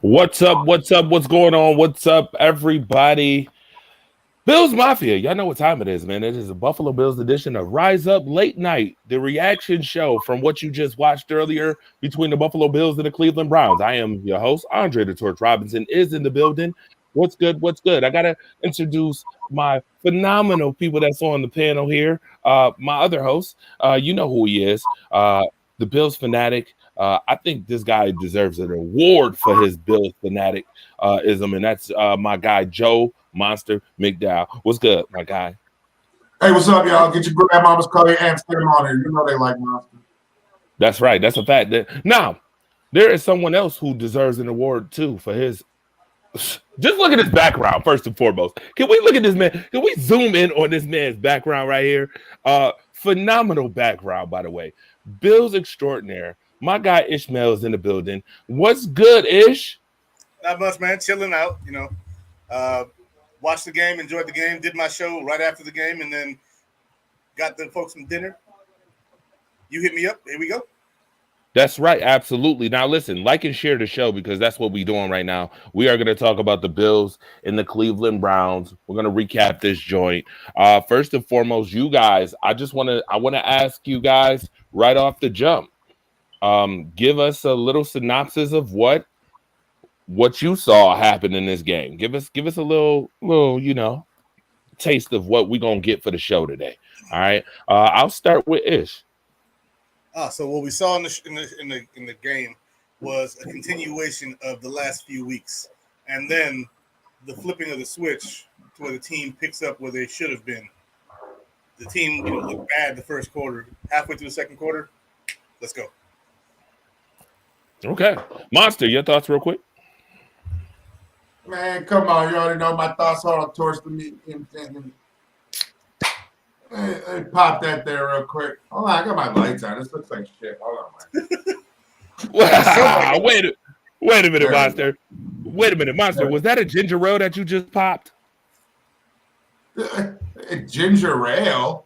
What's up? What's up? What's going on? What's up, everybody? Bills Mafia. Y'all know what time it is, man. It is a Buffalo Bills edition of Rise Up Late Night, the reaction show from what you just watched earlier between the Buffalo Bills and the Cleveland Browns. I am your host, Andre the Torch Robinson, is in the building. What's good? What's good? I got to introduce my phenomenal people that's on the panel here. My other host, you know who he is, the Bills fanatic. I think this guy deserves an award for his Bills fanatic ism, and that's my guy Joe Monster McDowell. What's good, my guy? Hey, what's up, y'all? Get your grandmamas, call your aunts, get them on here. You know they like Monster. That's right. That's a fact. Now, there is someone else who deserves an award too for his. Just look at his background first and foremost. Can we look at this man? Can we zoom in on this man's background right here? Phenomenal background, by the way. Bills extraordinaire. My guy Ishmael is in the building. What's good, Ish? Not much, man. Chilling out, watched the game, enjoyed the game, did my show right after the game, and then got the folks some dinner. You hit me up. Here we go. That's right. Absolutely. Now, listen, like and share the show because that's what we're doing right now. We are going to talk about the Bills and the Cleveland Browns. We're going to recap this joint. First and foremost, you guys, I want to ask you guys right off the jump. Give us a little synopsis of what you saw happen in this game. Give us a little, taste of what we're gonna get for the show today. All right. I'll start with Ish. So what we saw in the game was a continuation of the last few weeks, and then the flipping of the switch to where the team picks up where they should have been. The team looked bad the first quarter. Halfway through the second quarter, let's go. Okay, Monster, your thoughts real quick. Man, come on. You already know my thoughts on Torch to me. Hey, pop that there real quick. Hold on, I got my lights on. This looks like shit. Hold on, man. Wow, wait a minute, Monster. Wait a minute, Monster. Was that a ginger ale that you just popped? A ginger ale?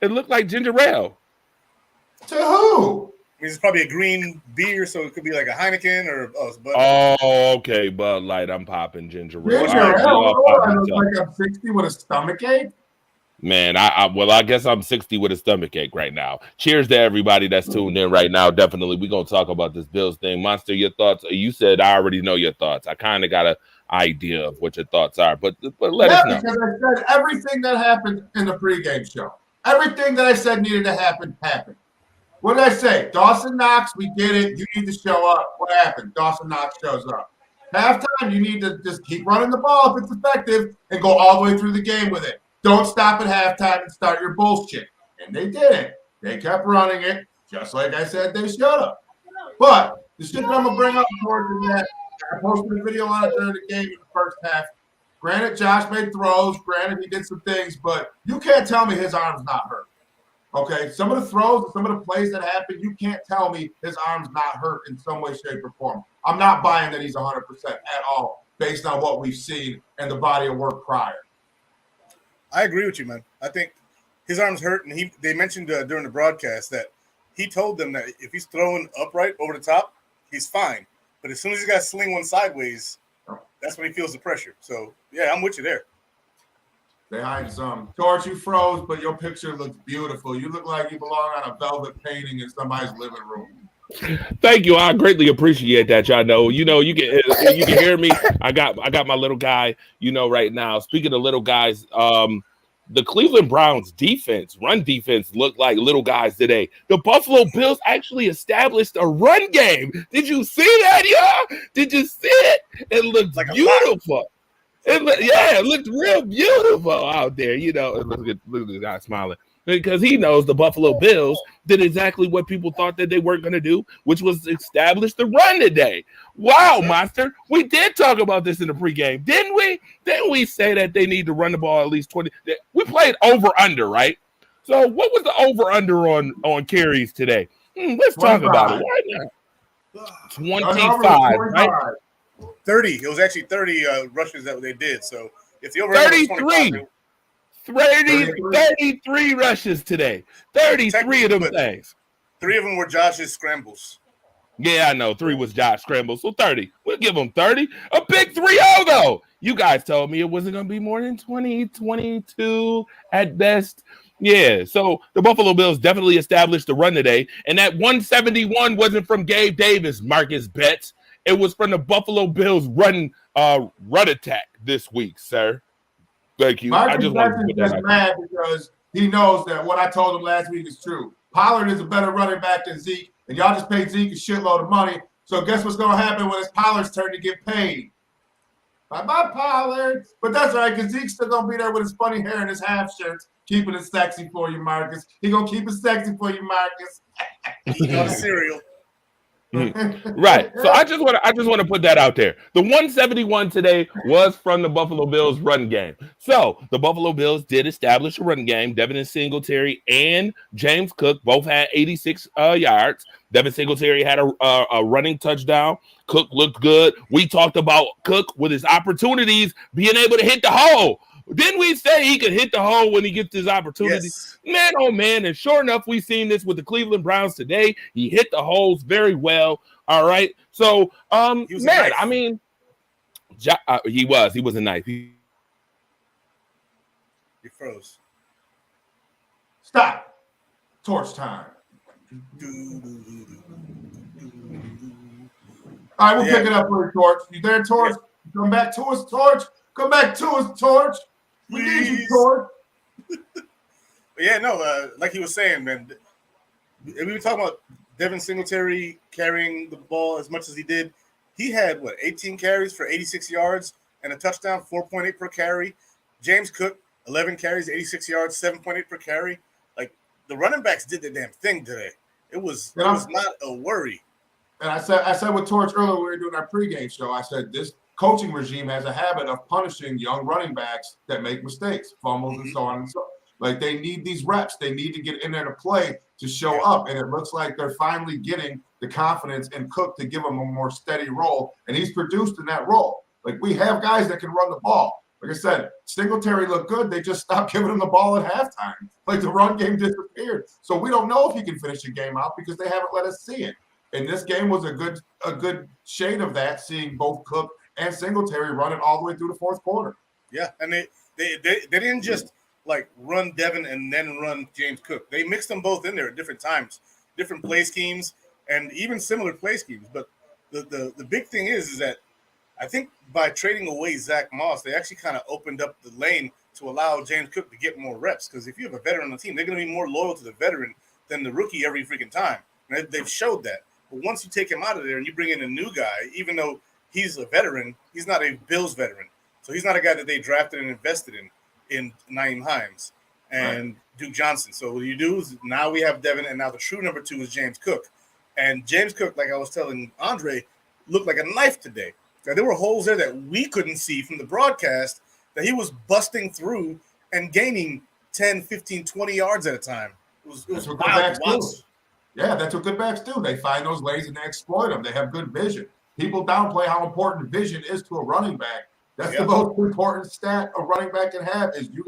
It looked like ginger ale. To who? It's probably a green beer, so it could be like a Heineken or Bud. Oh, okay, Bud Light. I'm popping ginger ale. Ginger ale? I look like I'm 60 with a stomach ache? Man, I guess I'm 60 with a stomach ache right now. Cheers to everybody that's tuned in right now. Definitely, we're going to talk about this Bills thing. Monster, your thoughts? You said I already know your thoughts. I kind of got an idea of what your thoughts are, but let us know. Because I said everything that happened in the pregame show. Everything that I said needed to happen, happened. What did I say? Dawson Knox, we get it. You need to show up. What happened? Dawson Knox shows up. Halftime, you need to just keep running the ball if it's effective and go all the way through the game with it. Don't stop at halftime and start your bullshit. And they didn't. They kept running it, just like I said they should have. But the shit that I'm going to bring up towards that, I posted a video on it during the game in the first half. Granted, Josh made throws. Granted, he did some things, but you can't tell me his arm's not hurt. Okay, some of the throws, some of the plays that happen, you can't tell me his arm's not hurt in some way, shape, or form. I'm not buying that he's 100% at all based on what we've seen and the body of work prior. I agree with you, man. I think his arm's hurt, and they mentioned during the broadcast that he told them that if he's throwing upright over the top, he's fine. But as soon as he's got to sling one sideways, that's when he feels the pressure. So, yeah, I'm with you there. They hide some. Torch, you froze, but your picture looks beautiful. You look like you belong on a velvet painting in somebody's living room. Thank you. I greatly appreciate that. Y'all know, you can hear me. I got my little guy, right now. Speaking of little guys, the Cleveland Browns defense, run defense, looked like little guys today. The Buffalo Bills actually established a run game. Did you see that, y'all? Did you see it? It looked like beautiful. It looked real beautiful out there. Look at the guy smiling because he knows the Buffalo Bills did exactly what people thought that they weren't going to do, which was establish the run today. Wow, Monster. We did talk about this in the pregame, didn't we? Didn't we say that they need to run the ball at least 20? We played over-under, right? So what was the over-under on carries today? Let's talk about it right now. 25, right? 30. It was actually 30 rushes that they did. So if the over 33. 33 rushes today. 33 of them things. 3 of them were Josh's scrambles. Yeah, I know. 3 was Josh Scramble, so 30. We'll give him 30. A big 3-0, though. You guys told me it wasn't going to be more than 20, 22 at best. Yeah, so the Buffalo Bills definitely established the run today, and that 171 wasn't from Gabe Davis, Marcus Betts. It was from the Buffalo Bills run attack this week, sir. Thank you. I Marcus just Betts wanted to is put that just out mad because he knows that what I told him last week is true. Pollard is a better running back than Zeke, and y'all just paid Zeke a shitload of money. So guess what's going to happen when it's Pollard's turn to get paid? Bye-bye, Pollard. But that's all right, because Zeke's still going to be there with his funny hair and his half shirts, keeping it sexy for you, Marcus. He going to keep it sexy for you, Marcus. Not a cereal. Right. So I just want to put that out there. The 171 today was from the Buffalo Bills run game. So the Buffalo Bills did establish a run game. Devin Singletary and James Cook both had 86 yards. Devin Singletary had a running touchdown. Cook looked good. We talked about Cook with his opportunities being able to hit the hole. Didn't we say he could hit the hole when he gets his opportunity? Yes. Man, oh man. And sure enough, we've seen this with the Cleveland Browns today. He hit the holes very well. All right. So, man, I mean, he was a knife. He froze. Stop. Torch time. All right, we'll pick it up for you, Torch. You there, Torch? Come back to us, Torch. Come back to us, Torch. We need you, Torch. Yeah, no, like he was saying, man. We were talking about Devin Singletary carrying the ball as much as he did. He had, 18 carries for 86 yards and a touchdown, 4.8 per carry. James Cook, 11 carries, 86 yards, 7.8 per carry. Like, the running backs did their damn thing today. It was not a worry. And I said with Torch earlier when we were doing our pregame show, I said this coaching regime has a habit of punishing young running backs that make mistakes, fumbles, and so on and so on. Like, they need these reps. They need to get in there to play to show up. And it looks like they're finally getting the confidence in Cook to give him a more steady role. And he's produced in that role. Like, we have guys that can run the ball. Like I said, Singletary looked good. They just stopped giving him the ball at halftime. Like, the run game disappeared. So we don't know if he can finish the game out because they haven't let us see it. And this game was a good shade of that, seeing both Cook and Singletary running all the way through the fourth quarter. Yeah, and they didn't just run Devin and then run James Cook. They mixed them both in there at different times, different play schemes, and even similar play schemes. But the big thing is that I think by trading away Zach Moss, they actually kind of opened up the lane to allow James Cook to get more reps. Because if you have a veteran on the team, they're going to be more loyal to the veteran than the rookie every freaking time. And they've showed that. But once you take him out of there and you bring in a new guy, even though he's a veteran, he's not a Bills veteran. So he's not a guy that they drafted and invested in Nyheim Hines and Duke Johnson. So what you do is now we have Devin, and now the true number 2 is James Cook. And James Cook, like I was telling Andre, looked like a knife today. Now, there were holes there that we couldn't see from the broadcast that he was busting through and gaining 10, 15, 20 yards at a time. It was wild to watch. Yeah, that's what good backs do. They find those lanes and they exploit them. They have good vision. People downplay how important vision is to a running back. That's the most important stat a running back can have is you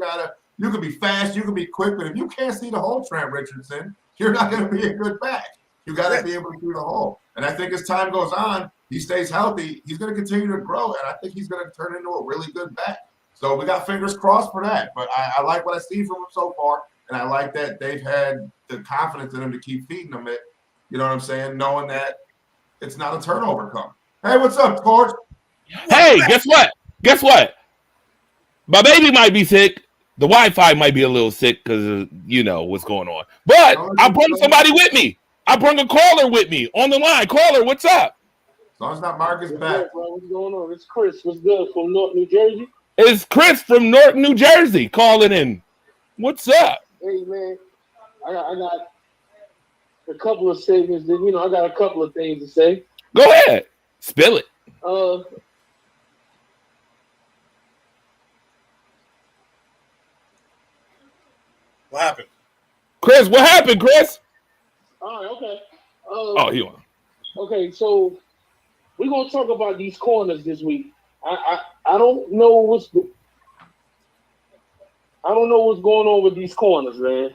can be fast, you can be quick, but if you can't see the hole, Trent Richardson, you're not going to be a good back. You got to be able to see the hole. And I think as time goes on, he stays healthy, he's going to continue to grow, and I think he's going to turn into a really good back. So we got fingers crossed for that. But I like what I see from him so far, and I like that they've had the confidence in him to keep feeding him it, you know what I'm saying, knowing that it's not a turnover come. Hey, what's up, Torch? Hey, guess what? Guess what? My baby might be sick. The Wi-Fi might be a little sick because you know what's going on. But I brought somebody with me. I brought a caller with me on the line. Caller, what's up? As long as not Marcus back. What's going on? It's Chris. What's good from North New Jersey? It's Chris from North New Jersey calling in. What's up? Hey, man. I got a couple of segments. That, I got a couple of things to say. Go ahead. Spill it. What happened? Chris, what happened, Chris? All right, okay. He won. Okay, so we're gonna talk about these corners this week. I don't know what's going on with these corners, man.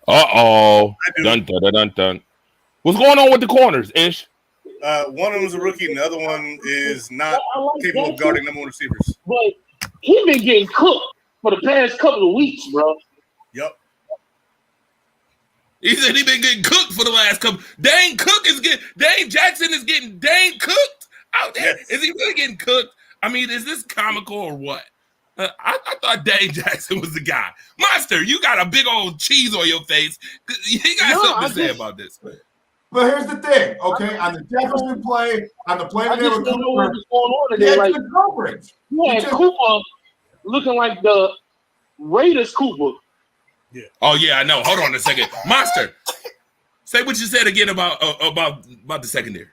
Uh-oh. Dun dun dun dun dun. What's going on with the corners, Ish? One of them is a rookie, and the other one is not capable of guarding number one receivers. But he been getting cooked for the past couple of weeks, bro. Yep. He said he been getting cooked for the last couple. Dane Jackson is getting cooked out there. Yes. Is he really getting cooked? I mean, is this comical or what? I thought Dane Jackson was the guy. Monster, you got a big old cheese on your face. You got something to say about this. But here's the thing, okay? On the Jefferson play, on the play I today just with don't know what Cooper, was going on he today. had Like, good coverage. yeah, Cooper looking like the Raiders Cooper. Oh yeah, I know. Hold on a second, Monster. Say what you said again about the secondary,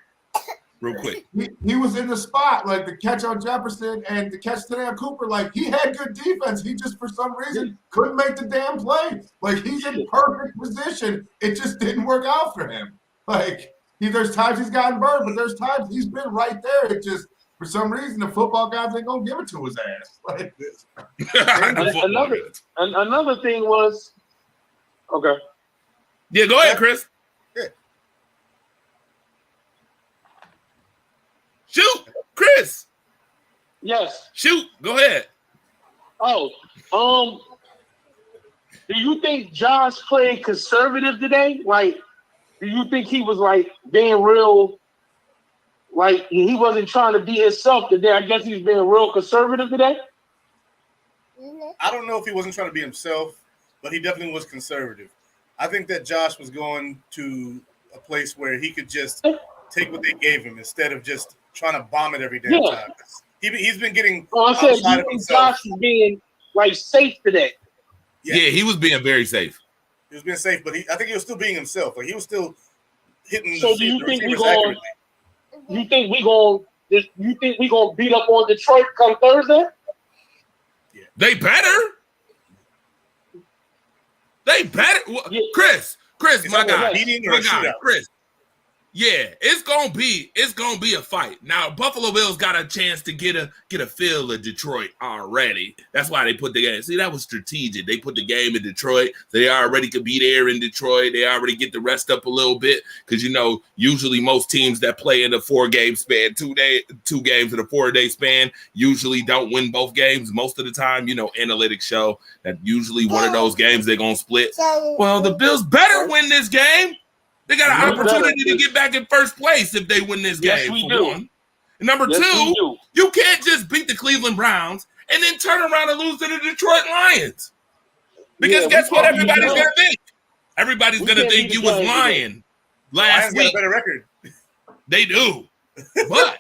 real quick. He was in the spot, like the catch on Jefferson and the catch today on Cooper. Like he had good defense. He just for some reason couldn't make the damn play. Like he's in perfect position. It just didn't work out for him. Like there's times he's gotten burned, but there's times he's been right there. It just for some reason the football guys ain't gonna give it to his ass. Like this. Another thing was okay. Yeah, go ahead, Chris. Yeah. Shoot, Chris. Yes. Shoot, go ahead. Oh, do you think Josh played conservative today? Like, do you think he was like being real? Like he wasn't trying to be himself today. I guess he's being real conservative today. I don't know if he wasn't trying to be himself, but he definitely was conservative. I think that Josh was going to a place where he could just take what they gave him instead of just trying to bomb it every damn time. He's been getting I said, outside you of think himself. Josh is being like safe today? Yeah, he was being very safe. He was being safe, but I think he was still being himself. Like he was still hitting So the do you think receivers we accurately. You think we gonna beat up on Detroit come Thursday? They better. Yeah. Chris, It's my either guy, a beating or a shootout. Chris. Yeah, it's gonna be a fight. Now Buffalo Bills got a chance to get a feel of Detroit already. That's why they put the game. See, that was strategic. They put the game in Detroit. They already could be there in Detroit. They already get to rest up a little bit because usually most teams that play in a 4-game span, 2 games in a 4-day span, usually don't win both games. Most of the time, analytics show that usually one of those games they're gonna split. Well, the Bills better win this game. They got an opportunity to get back in first place if they win this game, for one. And number two, you can't just beat the Cleveland Browns and then turn around and lose to the Detroit Lions. Because guess what everybody's going to think? Everybody's going to think you was lying last week. Got a better record. They do. But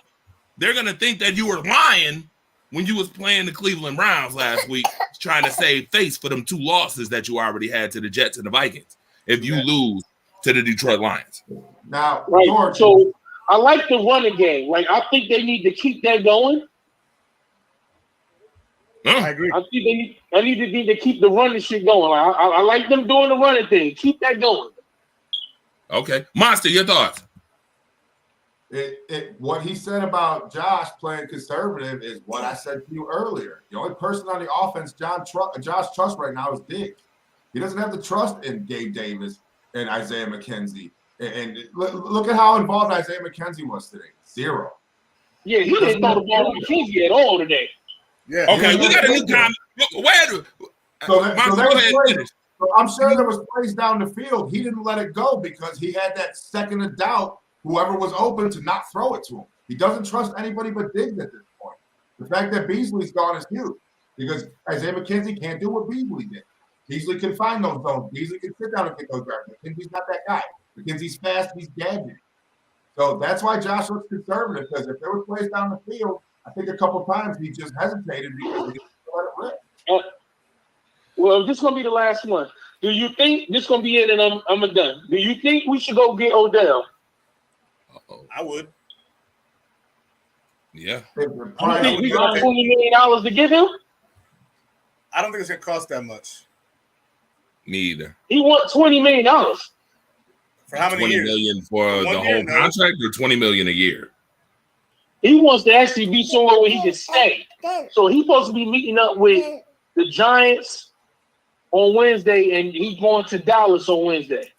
they're going to think that you were lying when you was playing the Cleveland Browns last week, trying to save face for them 2 losses that you already had to the Jets and the Vikings. If you lose to the Detroit Lions. Now, right. George, So I like the running game. Like I think they need to keep that going. I agree. I think they need to keep the running shit going. Like, I like them doing the running thing. Keep that going. Okay, Monster, your thoughts? What he said about Josh playing conservative is what I said to you earlier. The only person on the offense Josh trusts right now is Diggs. He doesn't have the trust in Gabe Davis and Isaiah McKenzie. And look at how involved Isaiah McKenzie was today. 0. Yeah, he didn't throw the ball to McKenzie at all today. Yeah. Okay, we got a new comment. So I'm sure there was plays down the field. He didn't let it go because he had that second of doubt, whoever was open, to not throw it to him. He doesn't trust anybody but Diggs at this point. The fact that Beasley's gone is huge because Isaiah McKenzie can't do what Beasley did. Beasley can find those zones. Beasley can sit down and get those yards. McKenzie's not that guy. McKenzie's fast. He's gadget. So that's why Josh looks conservative, because if there were plays down the field, I think a couple times he just hesitated because he didn't let it rip. Well, this is going to be the last one. Do you think this is going to be it and I'm done? Do you think we should go get Odell? I would. Yeah. You think we got $20 million to give him? I don't think it's going to cost that much. Me either. He wants $20 million. For how many years? $20 million for the whole contract, or $20 million a year? He wants to actually be somewhere where he can stay. So he's supposed to be meeting up with the Giants on Wednesday, and he's going to Dallas on Wednesday.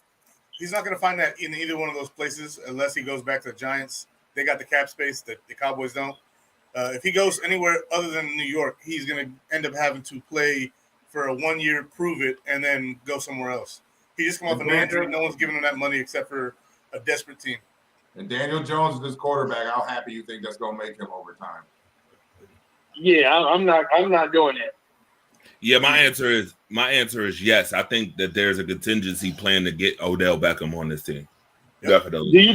He's not going to find that in either one of those places unless he goes back to the Giants. They got the cap space that the Cowboys don't. If he goes anywhere other than New York, he's going to end up having to play for a 1 year, prove it, and then go somewhere else. He just come off an injury. No one's giving him that money except for a desperate team. And Daniel Jones is his quarterback. How happy you think that's going to make him over time? Yeah, I'm not doing that. Yeah, my answer is yes. I think that there's a contingency plan to get Odell Beckham on this team. Yep. Definitely. Do you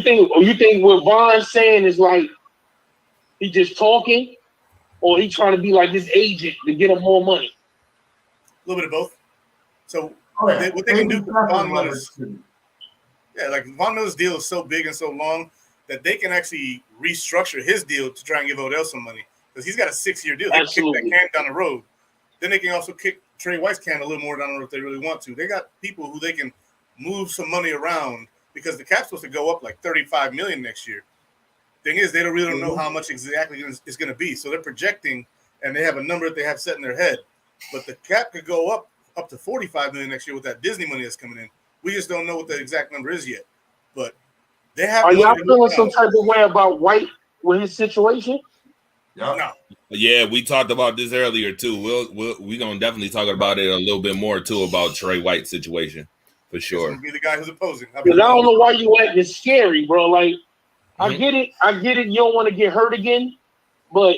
think what Von's saying is like he just talking, or he trying to be like this agent to get him more money? A little bit of both. So what they can do for Von Miller's, like Von Miller's deal is so big and so long that they can actually restructure his deal to try and give Odell some money because he's got a 6-year deal. They can kick that can down the road. Then they can also kick Trey White's can a little more down the road if they really want to. They got people who they can move some money around because the cap's supposed to go up like $35 million next year. Thing is, they really don't know how much exactly it's going to be. So they're projecting, and they have a number that they have set in their head. But the cap could go up to $45 million next year with that Disney money that's coming in. We just don't know what the exact number is yet. But they have. Are y'all feeling some type of way about White with his situation? No. Yeah, we talked about this earlier too. We're gonna definitely talk about it a little bit more too about Trey White's situation for sure. Be the guy who's opposing. Because I don't know why you acting scary, bro. Like, I get it. You don't want to get hurt again, but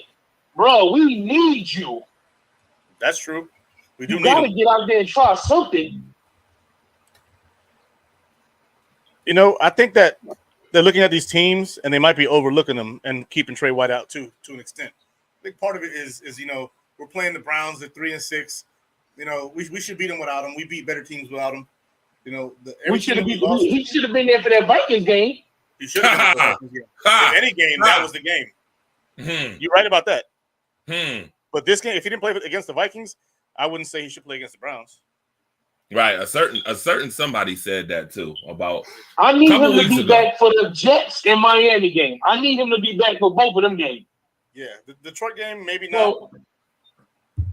bro, we need you. That's true. We do. You gotta get out there and try something. You know, I think that they're looking at these teams and they might be overlooking them and keeping Trey White out too, to an extent. I think part of it is we're playing the Browns at 3-6. We should beat them without them. We beat better teams without them. He should have been there for that Vikings game. He should have been there for that Vikings game. In any game, that was the game. You're right about that. But this game, if he didn't play against the Vikings, I wouldn't say he should play against the Browns. Right. A certain somebody said that too about. I need him to be back for the Jets and Miami game. I need him to be back for both of them games. Yeah, the Detroit game, maybe not.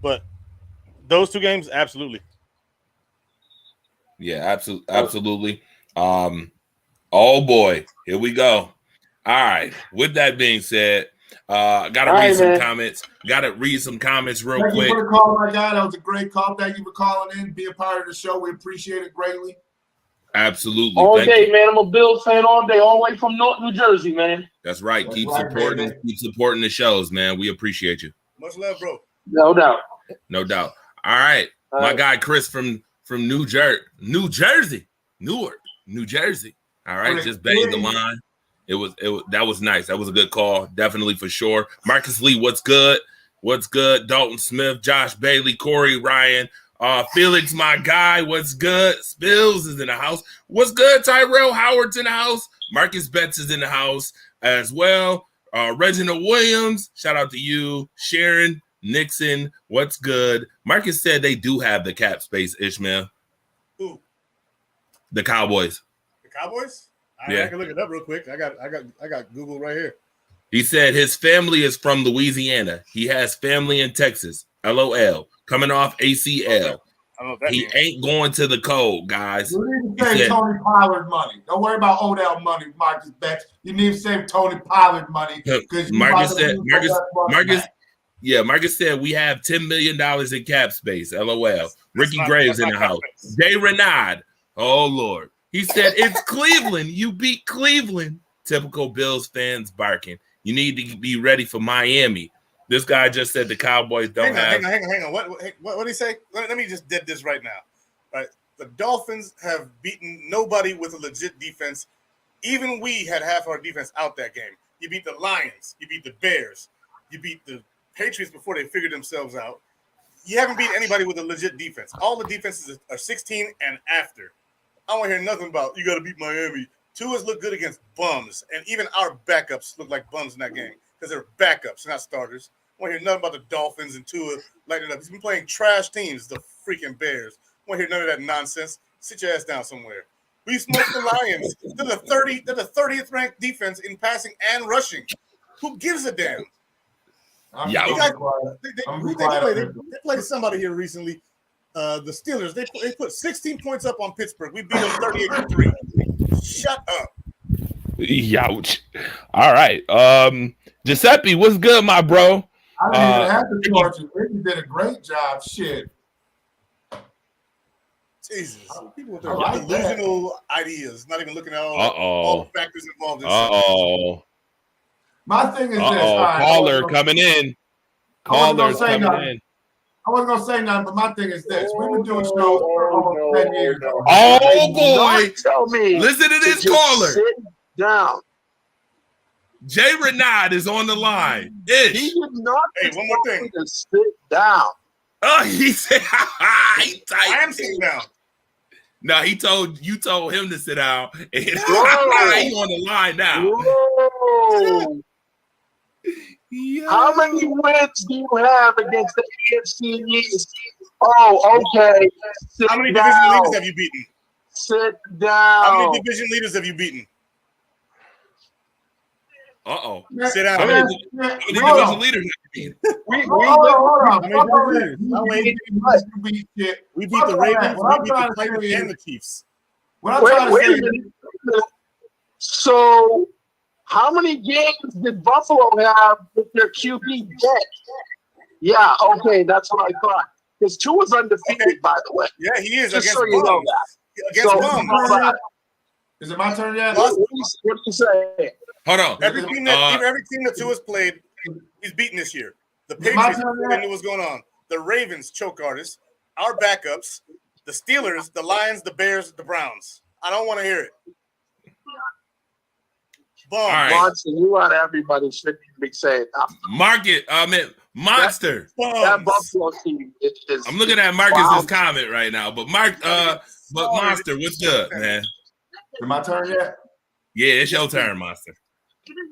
But those two games, absolutely. Yeah, absolutely. Oh boy, here we go. All right. With that being said, gotta read some comments. Gotta read some comments real quick. Thank you for the call, my guy. That was a great call. Thank you for calling in, being part of the show. We appreciate it greatly. Absolutely. All day, man. I'm a Bills fan all day, all the way from North New Jersey, man. That's right. Keep supporting the shows, man. We appreciate you. Much love, bro. No doubt. No doubt. All right. My guy Chris from New Jersey, Newark, New Jersey. All right, just banged the line. That was nice. That was a good call, definitely for sure. Marcus Lee, what's good? What's good? Dalton Smith, Josh Bailey, Corey Ryan, Felix, my guy, what's good? Spills is in the house. What's good? Tyrell Howard's in the house. Marcus Betts is in the house as well. Reginald Williams, shout out to you. Sharon Nixon, what's good? Marcus said they do have the cap space, Ishmael. Who? The Cowboys. The Cowboys? I can look it up real quick. I got Google right here. He said his family is from Louisiana. He has family in Texas. LOL. Coming off ACL. He ain't going to the cold, guys. You need to save Tony Pollard money. Don't worry about Odell money, Marcus Betts. You need to save Tony Pollard money. Marcus said we have $10 million in cap space. LOL. Ricky Graves in the house. Jay Renard. Oh, Lord. He said, it's Cleveland. You beat Cleveland. Typical Bills fans barking. You need to be ready for Miami. This guy just said the Cowboys don't have. Hang on. What did he say? Let me just dead this right now. Right, the Dolphins have beaten nobody with a legit defense. Even we had half our defense out that game. You beat the Lions. You beat the Bears. You beat the Patriots before they figured themselves out. You haven't beat anybody with a legit defense. All the defenses are 16 and after. I don't want to hear nothing about you got to beat Miami. Tua's look good against bums, and even our backups look like bums in that game because they're backups, not starters. I want to hear nothing about the Dolphins and Tua lighting it up. He's been playing trash teams, the freaking Bears. I want to hear none of that nonsense. Sit your ass down somewhere. We smoked the Lions. They're the 30th ranked defense in passing and rushing. Who gives a damn? They played somebody here recently. The Steelers, they put 16 points up on Pittsburgh. We beat them 38-3. Shut up. Youch. All right. Giuseppe, what's good, my bro? I didn't even have to torture. Ricky did a great job. Shit. Jesus. People with their like delusional ideas, not even looking at all the factors involved in shit. My thing is this. Right, caller coming in. Caller's coming in. I wasn't going to say nothing, but my thing is this. We've been doing shows for almost 10 years. Oh, boy. Tell me. Listen to this caller. Sit down. Jay Renaud is on the line. Ish. He did not one more thing. To sit down. Oh, he said, I am sitting down. No, you told him to sit down. And he's on the line now. Whoa. Yeah. How many wins do you have against the AFC East? Oh, okay. How many division leaders have you beaten? Sit down. How many division leaders have you beaten? Uh-oh. Sit down. How many division leaders have you beaten? We beat the Ravens, we beat the Titans, and the Chiefs. Wait a minute. So, how many games did Buffalo have with their QB dead? Yeah, okay, that's what I thought. Because Tua's undefeated, by the way. Yeah, he is. Just against so you know that. Against Bums. Is it my turn yet? What do you say? Hold on. Every team that Tua's played, he's beaten this year. The Patriots knew what's going on. The Ravens, choke artists. Our backups. The Steelers, the Lions, the Bears, the Browns. I don't want to hear it. All right. Monster, you want everybody should be saying Monster. That Buffalo team is. I'm looking at Marcus's comment right now, but Monster, what's good, man? Is it my turn yet? Yeah, it's your turn, Monster.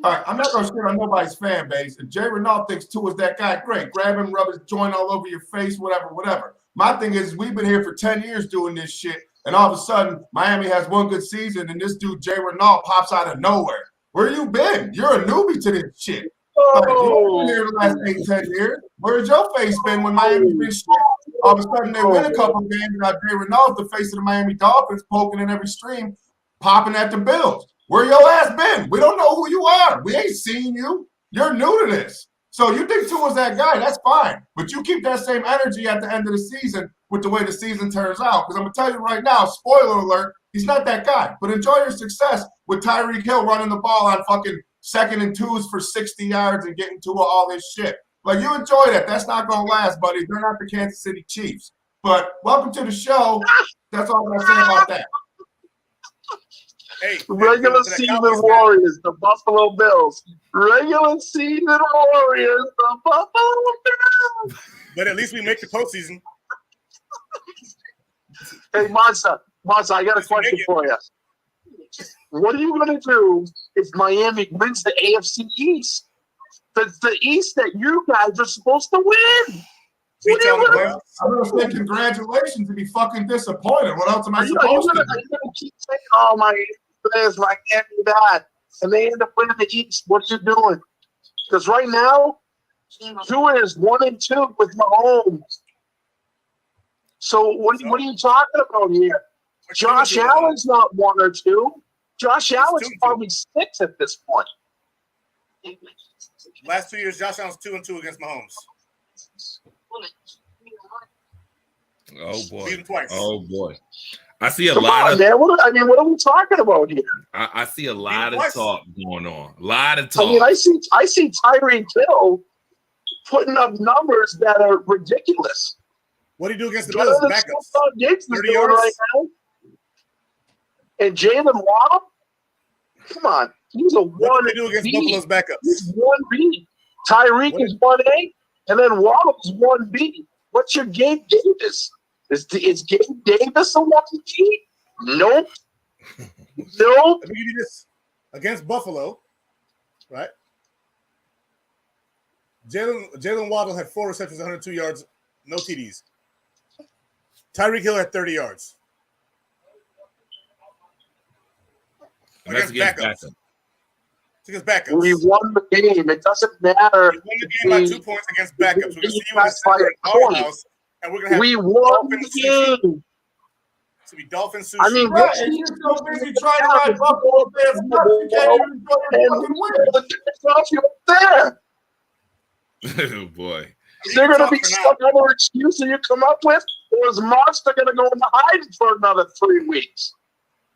All right, I'm not gonna shit on nobody's fan base. If Jay Renaud thinks Tua's that guy, great. Grab him, rub his joint all over your face, whatever. My thing is, we've been here for 10 years doing this shit, and all of a sudden, Miami has one good season, and this dude Jay Renaud pops out of nowhere. Where you been? You're a newbie to this shit. Like, you've been here the last 8-10 years. Where's your face been when Miami's been shit? All of a sudden, they win a couple games, and now Jay Renaud, the face of the Miami Dolphins, poking in every stream, popping at the Bills. Where your ass been? We don't know who you are. We ain't seen you. You're new to this. So you think Tua's that guy, that's fine. But you keep that same energy at the end of the season with the way the season turns out. Because I'm going to tell you right now, spoiler alert, he's not that guy. But enjoy your success with Tyreek Hill running the ball on fucking 2nd and 2s for 60 yards and getting Tua all this shit. Like, you enjoy that. That's not going to last, buddy. They're not the Kansas City Chiefs. But welcome to the show. That's all I'm going to say about that. Hey, regular season Warriors, the Buffalo Bills. Regular season Warriors, the Buffalo Bills. But at least we make the postseason. Hey, Monster, I got a question for you. What are you going to do if Miami wins the AFC East? The East that you guys are supposed to win. I'm going to say congratulations and be fucking disappointed. What else am I supposed to do? Are you going to keep saying, oh, my players like Miami that, and they end up winning the East? What are you doing? Because right now, Tua is 1-2 with Mahomes. So what are you talking about here? Josh Allen's not 1 or 2. Josh Allen's probably 6 at this point. Last 2 years, Josh Allen's 2-2 against Mahomes. Oh boy! Beat him twice. Oh boy! I see a lot of. Man, what are we talking about here? I see a lot of talk going on. A lot of talk. I mean, I see Tyreek Hill putting up numbers that are ridiculous. What do you do against the Bills? Backups. 30 yards right now. And Jalen Waddle, come on, he's a 1B. What do they do against Buffalo's backups? He's 1B. Tyreek is 1A, and then Waddle is 1B. What's your Gabe Davis? Is Gabe Davis a 1B? Nope. Nope. Let me give you this. Against Buffalo, right? Jalen Waddle had 4 receptions, 102 yards, no TDs. Tyreek Hill had 30 yards. Against backups. Against backups. We won the game. It doesn't matter. We won the game by 2 points against backups. We're going to see you in the center of our house, and we're going to have we won the game. to be dolphin sushi. I mean, Right, and you're so busy trying to ride Buffalo fans nuts, you can't even enjoy your fucking win. there. Oh boy. They're going to be stuck on an excuse that you come up with, or is Monster going to go into hiding for another 3 weeks?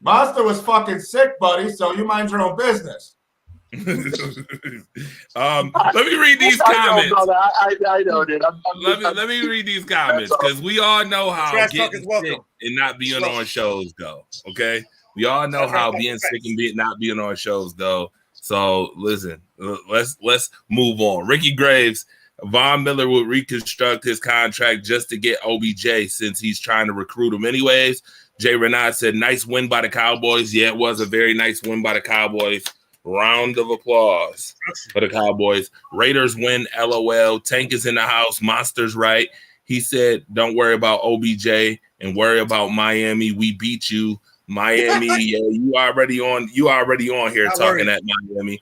Monster was fucking sick, buddy, so you mind your own business. Let me read these comments. I know, dude. Let me read these comments because we all know how getting sick and not being on shows go. Okay, we all know how being sick and not being on shows go. So listen, let's move on. Ricky Graves, Von Miller would reconstruct his contract just to get OBJ since he's trying to recruit him anyways. Jay Renard said, "Nice win by the Cowboys." Yeah, it was a very nice win by the Cowboys. Round of applause for the Cowboys. Raiders win, LOL. Tank is in the house. Monster's right. He said, "Don't worry about OBJ and worry about Miami. We beat you, Miami." Yeah, you already on here not talking at Miami.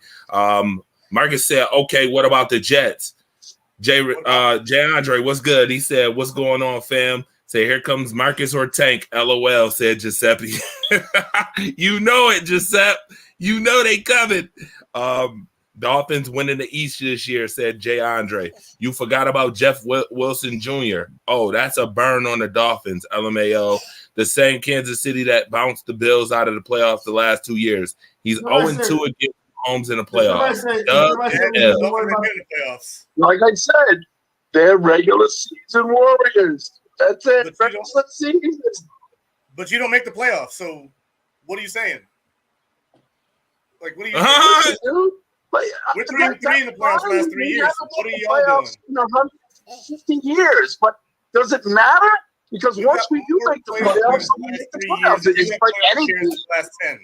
Marcus said, "Okay, what about the Jets?" Jay Andre, what's good? He said, "What's going on, fam?" Say, "Here comes Marcus or Tank." LOL, said Giuseppe. You know it, Giuseppe. You know they coming. Dolphins winning the East this year, said Jay Andre. You forgot about Jeff Wilson Jr. Oh, that's a burn on the Dolphins, LMAO. The same Kansas City that bounced the Bills out of the playoffs the last 2 years. He's 0-2 against Mahomes in the playoffs. Like I said, they're regular season warriors. That's it. Regular season. But you don't make the playoffs, so what are you saying? Like, what are you doing? We're 3-3 in the playoffs the last 3 years. What are y'all doing? In 150 years, but does it matter? Because once we do make the playoffs, we make the playoffs. It's like anything. Last 10.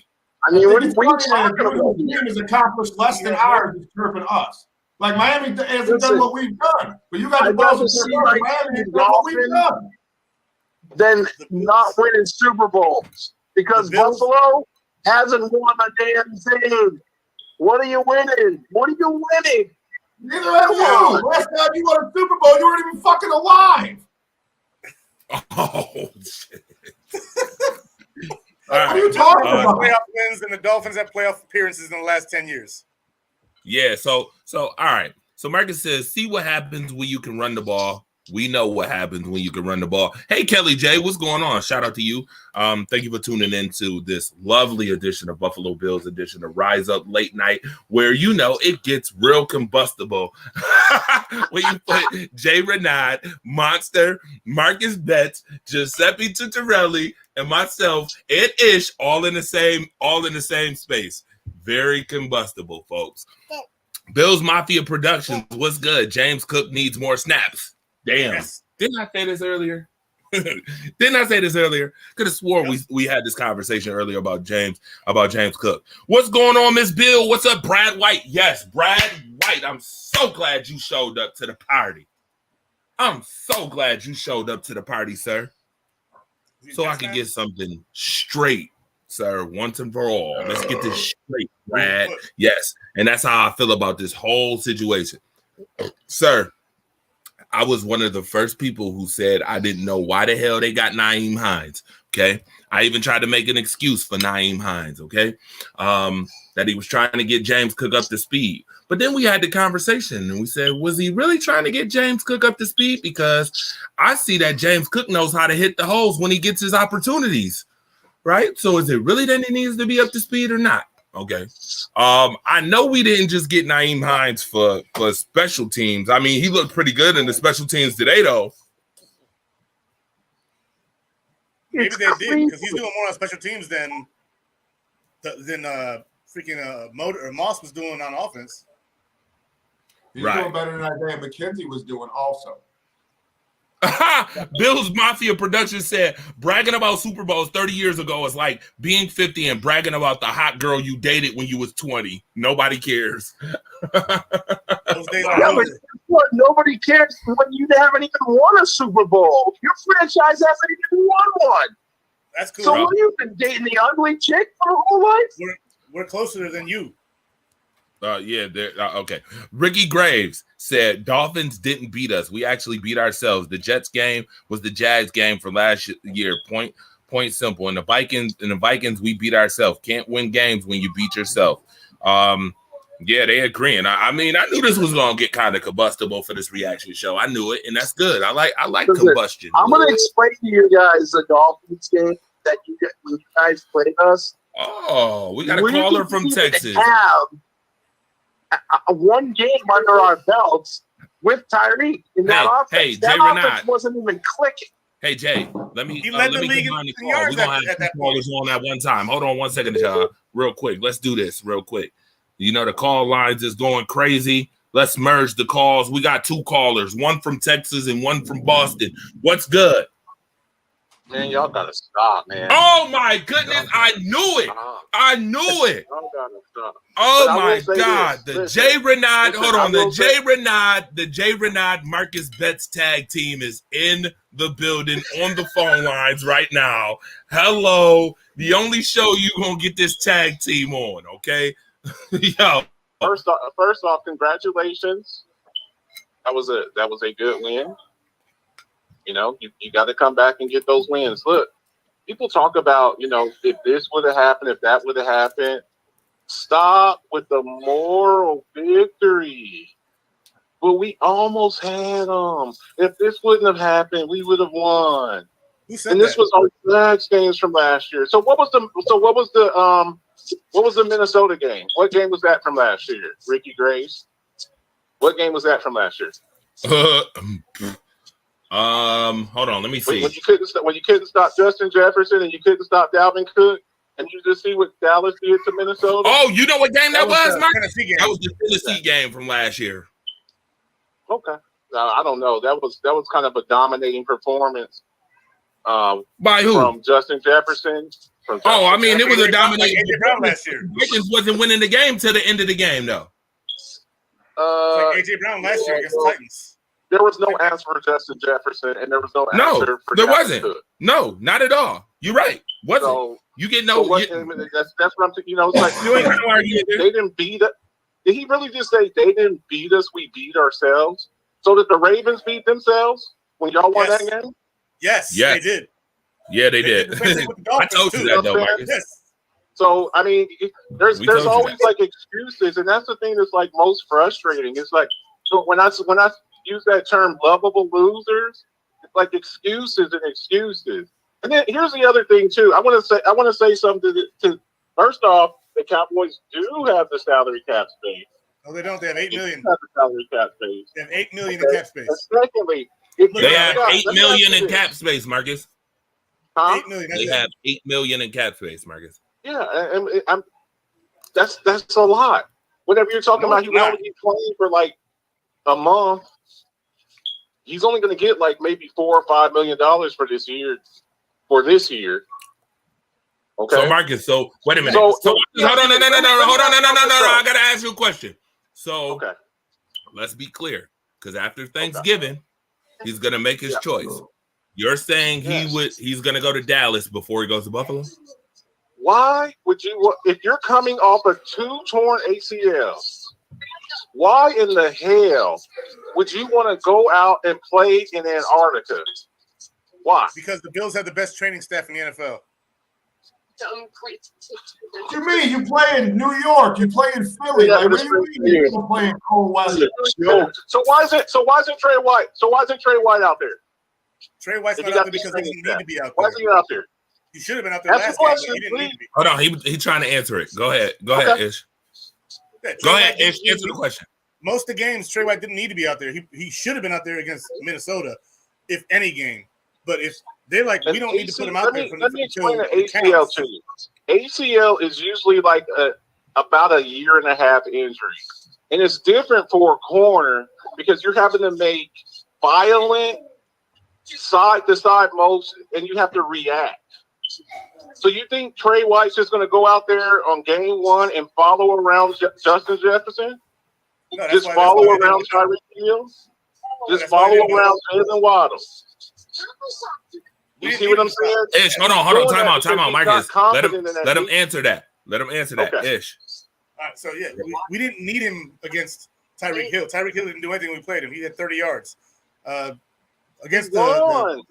I mean, what are you talking about? The team has accomplished less than ours is chirping us. Like Miami hasn't done what we've done, but you got to go see like Miami has done what we've done. Then not winning Super Bowls because Buffalo hasn't won a damn thing. What are you winning? What are you winning? Neither have you. Last time you won a Super Bowl, you weren't even fucking alive. Oh, shit. What are you talking about? Playoff wins and the Dolphins have playoff appearances in the last 10 years. Yeah, so all right. So Marcus says, "See what happens when you can run the ball." We know what happens when you can run the ball. Hey, Kelly J, what's going on? Shout out to you. Thank you for tuning in to this lovely edition of Buffalo Bills edition of Rise Up Late Night, where you know it gets real combustible. When you put Jay Renard, Monster, Marcus Betts, Giuseppe Tutorelli, and myself and Ish all in the same space. Very combustible, folks. Bills Mafia Productions, what's good? James Cook needs more snaps. Damn. Yes. Didn't I say this earlier? Could have swore we had this conversation earlier about James Cook. What's going on, Miss Bill? What's up, Brad White? Yes, Brad White. I'm so glad you showed up to the party. Sir. So I can get something straight, sir, once and for all. Let's get this straight, Brad. Yes, and that's how I feel about this whole situation. Sir, I was one of the first people who said I didn't know why the hell they got Nyheim Hines, okay? I even tried to make an excuse for Nyheim Hines, okay? That he was trying to get James Cook up to speed. But then we had the conversation, and we said, was he really trying to get James Cook up to speed? Because I see that James Cook knows how to hit the holes when he gets his opportunities, right? So is it really that he needs to be up to speed or not? Okay. I know we didn't just get Nyheim Hines for special teams. I mean, he looked pretty good in the special teams today, though. Maybe they did because he's doing more on special teams than Moss was doing on offense. He's doing better than Isaiah McKenzie was doing also. Bills Mafia Production said bragging about Super Bowls 30 years ago is like being 50 and bragging about the hot girl you dated when you was 20. Nobody cares. Those days what? Nobody cares when you haven't even won a Super Bowl. Your franchise hasn't even won one. That's cool. So what, have you been dating the ugly chick for her whole life? We're closer than you. Okay. Ricky Graves said Dolphins didn't beat us. We actually beat ourselves. The Jets game was the Jags game from last year. Point simple. In the Vikings, we beat ourselves. Can't win games when you beat yourself. Yeah, they agreeing. I mean, I knew this was gonna get kind of combustible for this reaction show. I knew it, and that's good. I like combustion. I'm gonna explain to you guys the Dolphins game that you get when you guys played us. Oh, we got a caller from Texas. Have one game under our belts with Tyreek in that offense. Hey, that Jay offense Renard wasn't even clicking. Hey Jay, let me. He led the league combine in call. yards We're gonna at have that two point. callers on at one time. Hold on 1 second, y'all. Real quick. Let's do this real quick. You know the call lines is going crazy. Let's merge the calls. We got 2 callers, one from Texas and one from Boston. What's good? Man, y'all gotta stop, man. Oh my goodness! I knew it. I knew it. Y'all gotta stop. Oh But I my will say God! this. The Listen, Jay Renard. listen, Hold I on. The will say- Jay Renard Marcus Betts tag team is in the building on the phone lines right now. Hello. The only show you gonna get this tag team on, okay? Yo. First off, congratulations. That was a good win. You know, you got to come back and get those wins. Look, people talk about, you know, if this would have happened, if that would have happened. Stop with the moral victory. But we almost had them. If this wouldn't have happened, we would have won. Who said And this that? was our Jags games from last year. So what was the Minnesota game? What game was that from last year? Ricky Graves. What game was that from last year? Hold on, let me see. When you couldn't stop Justin Jefferson and you couldn't stop Dalvin Cook, and you just see what Dallas did to Minnesota. Oh, you know what game that was, Mark? Tennessee game. That was the Tennessee game from last year. Okay. I don't know. That was kind of a dominating performance. By who? From Justin Jefferson. I mean, it was a dominating. AJ Brown last year. Vikings wasn't winning the game till the end of the game, though. Like AJ Brown last year against the Titans. There was no answer for Justin Jefferson, and there was no answer for there Dalvin wasn't. Cook. No, not at all. You're right. Wasn't. So, you get so no. what, that's what I'm thinking. You know, it's like You ain't no argument. they didn't beat us. Did he really just say they didn't beat us? We beat ourselves. So did the Ravens beat themselves when y'all won Yes. that game? Yes, Yes. they did. Yeah, they did. the same thing with the I Dolphins, told you too. that, though, You know what I'm Marcus. Yes. So I mean, there's We told you always that. like excuses, and that's the thing that's like most frustrating. It's like so when I use that term "lovable losers," it's like excuses and excuses. And then here's the other thing too. I want to say something to first off, the Cowboys do have the salary cap space. No, they don't. They have $8 million. They have the salary cap space. They have $8 million in cap space. And secondly, if you They look have up- $8 let me million ask in you cap this. space, Marcus. Huh? $8 million. They That's have $8 million in cap space, Marcus. Yeah, and that's a lot. Whenever you're talking No, about it's he will not. only be playing for like a month, he's only going to get like maybe $4 or $5 million for this year. Okay. So, Marcus, wait a minute. So- hold on, no. I gotta ask you a question. So, Okay. let's be clear, because after Thanksgiving, he's gonna make his choice. You're saying Yes. he's gonna go to Dallas before he goes to Buffalo? Why would you, if you're coming off of 2 torn ACLs, why in the hell would you want to go out and play in Antarctica? Why? because the Bills have the best training staff in the NFL. What you mean? You play in New York. You play in Philly. Yeah, Like, what but do you mean you don't play in cold weather? So why isn't Trey White? So why isn't Trey White out there? Trey White's If not you out got there because he this doesn't training need to be out Why there. isn't he out there? He should have been out there Ask last the game, but question, he didn't need to be. Hold on, he's trying to answer it. Go ahead, Okay. Ish. Yeah, Trey Go White ahead, didn't Ish. need Answer to the be- question. Most of the games, Trey White didn't need to be out there. He should have been out there against Minnesota, if any game. But if they're like, we don't need to put him out there Let me explain the it ACL counts. to you. ACL is usually like about a year and a half injury. And it's different for a corner because you're having to make violent side-to-side motion and you have to react. So you think Trey White's just going to go out there on game 1 and follow around Justin Jefferson? No, that's Just why- follow that's why they around didn't- Tyreek Hill? Just That's why they follow didn't- around Jalen Waddle? We You didn't see need what I'm him. saying? Ish, hold on, Doing time that out, because he's Marcus. not Let him confident in that. let him answer that. Let him answer that. Okay. Ish. All right, so yeah, we didn't need him against Tyreek Hill. Tyreek Hill didn't do anything when we played him. He had 30 yards. Against the Won.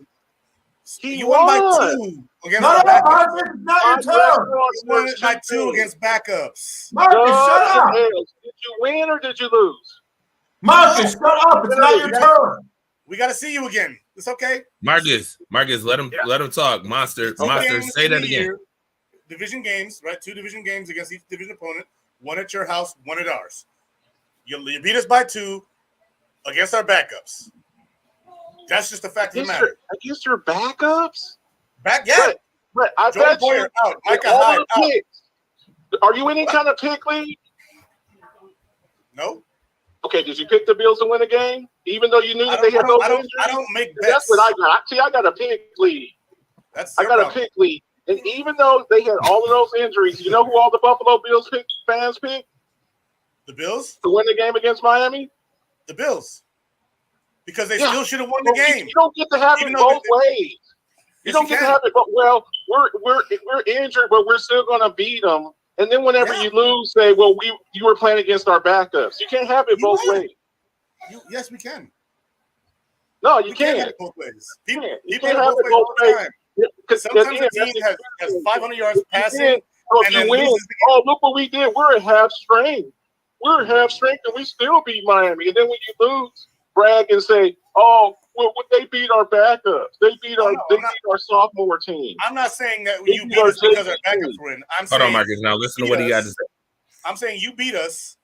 You won by 2 against No, our backups. Marcus, it's not your turn. You won it by 2 against backups. Marcus, shut up. Did you win or did you lose? Marcus, shut up. It's not your turn. We got to see you again. It's okay. Marcus, let him talk. Monster, say that again. Division games, right? 2 division games against each division opponent. 1 at your house, 1 at ours. You beat us by 2 against our backups. That's just the fact of the matter. Against your backups? Yeah. But I Jordan bet Poyer you out. Micah all Hyde the out. picks. Are you in any kind of pick league? No. Okay, did you pick the Bills to win a game? Even though you knew that they had those injuries? I don't make bets. That's what I got. See, I got a pick league. I got a pick league. And even though they had all of those injuries, you know who all the Buffalo Bills fans picked? The Bills? To win the game against Miami? The Bills. Because they still should have won the game. You don't get to have it both ways. You don't get to have it, but we're injured, but we're still going to beat them. And then whenever you lose, say, well, you were playing against our backups. You can't have it both ways. Yes, we can. No, you can't. Have it both ways. People can't have it both ways. Sometimes a team has 500 yards passing. So if you win, look what we did. We're at half strength. We're at half strength, and we still beat Miami. And then when you lose, brag and say, "Oh, well, they beat our backups. They beat our sophomore team." I'm not saying that you beat us because our backups were in. Hold on, Marcus. Now listen to what he got to say. I'm saying you beat us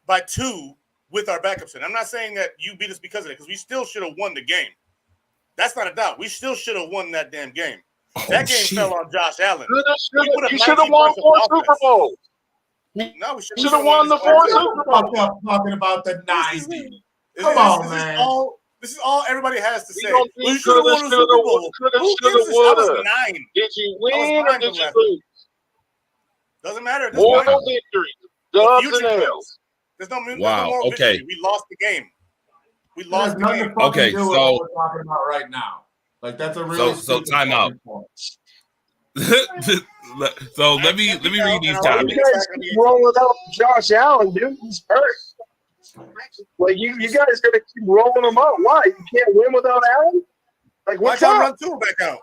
by 2 with our backups in. I'm not saying that you beat us because of it, because we still should have won the game. That's not a doubt. We still should have won that damn game. That game fell on Josh Allen. You should have won 4 Super Bowls. No, we should have won the 4 Super Bowls. Talking about the 90s. Come on, man. This is all everybody has to say. We should have won the Super Bowl. I was 9. Did you win or did you lose? Doesn't matter. More victories. Dubs and L's. There's no more okay. victory. We lost the game. We lost the game. Okay, so what we're talking about right now. Like that's a really so time out. So let me read these comments. You guys keep rolling out Josh Allen, dude. He's hurt. Like you guys gonna keep rolling him out. Why? You can't win without Allen? Like what's up? Run Tua back out.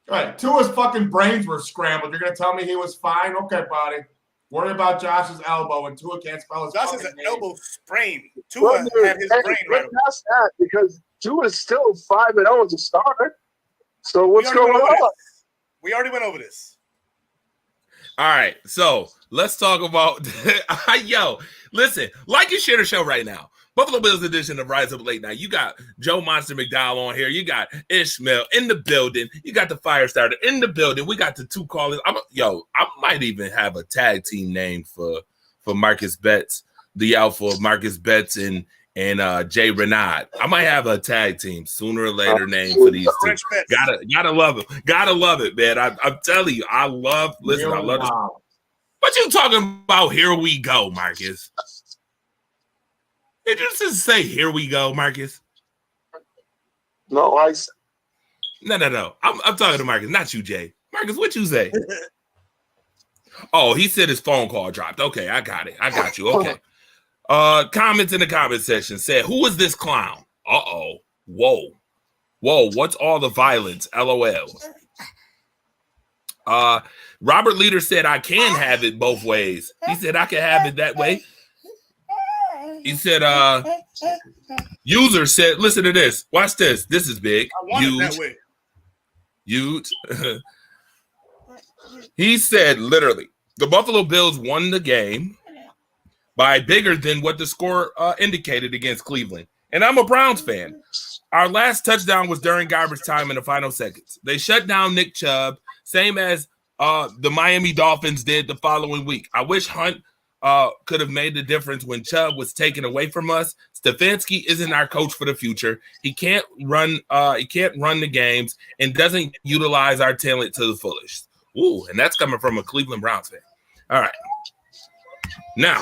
Right. Tua's fucking brains were scrambled. You're gonna tell me he was fine? Okay, buddy. Worry about Josh's elbow, and Tua can't spell his Josh's fucking name. elbow sprained. Tua had his brain right. Past that, because Tua's still 5-0 as a starter. So what's going on? We already went over this. All right, so let's talk about yo. Listen, like and share the show right now. Buffalo Bills edition of Rise Up Late Night. You got Joe Monster McDowell on here. You got Ishmael in the building. You got the fire starter in the building. We got the 2 callers. I might even have a tag team name for Marcus Betts, the alpha of Marcus Betts and Jay Renaud. I might have a tag team sooner or later name for these 2. Gotta love it. Gotta love it, man. I'm telling you, I love this. What you talking about? Here we go, Marcus. Did you just say here we go, Marcus? No, No. I'm talking to Marcus, not you, Jay. Marcus, what you say? Oh, he said his phone call dropped. Okay, I got it. I got you. Okay. Comments in the comment section said, who is this clown? Uh-oh. Whoa, what's all the violence? LOL. Robert Leader said, I can have it both ways. He said, I can have it that way. He said, user said, listen to this. Watch this. This is big. Huge. He said, literally, the Buffalo Bills won the game by bigger than what the score indicated against Cleveland. And I'm a Browns fan. Our last touchdown was during garbage time in the final seconds. They shut down Nick Chubb, same as the Miami Dolphins did the following week. I wish Hunt could have made the difference when Chubb was taken away from us. Stefanski isn't our coach for the future. He can't run the games and doesn't utilize our talent to the fullest. Ooh, and that's coming from a Cleveland Browns fan. All right. Now,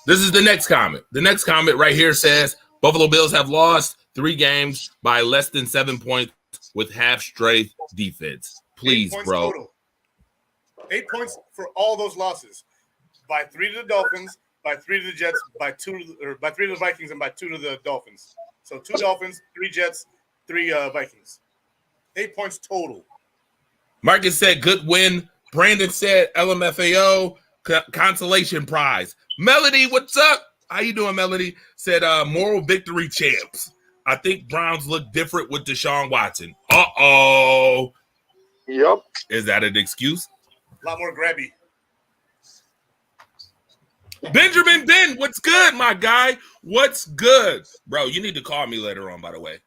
this is the next comment. The next comment right here says, Buffalo Bills have lost 3 games by less than 7 points with half-strength defense. Please, bro. Total. 8 points for all those losses. By 3 to the Dolphins, by 3 to the Jets, by 3 to the Vikings, and by 2 to the Dolphins. So 2 Dolphins, 3 Jets, Vikings. 8 points total. Marcus said good win. Brandon said LMFAO consolation prize. Melody, what's up? How you doing, Melody? Said moral victory champs. I think Browns look different with Deshaun Watson. Uh-oh. Yep. Is that an excuse? A lot more grabby. Benjamin Ben, what's good, my guy? What's good? Bro, you need to call me later on, by the way.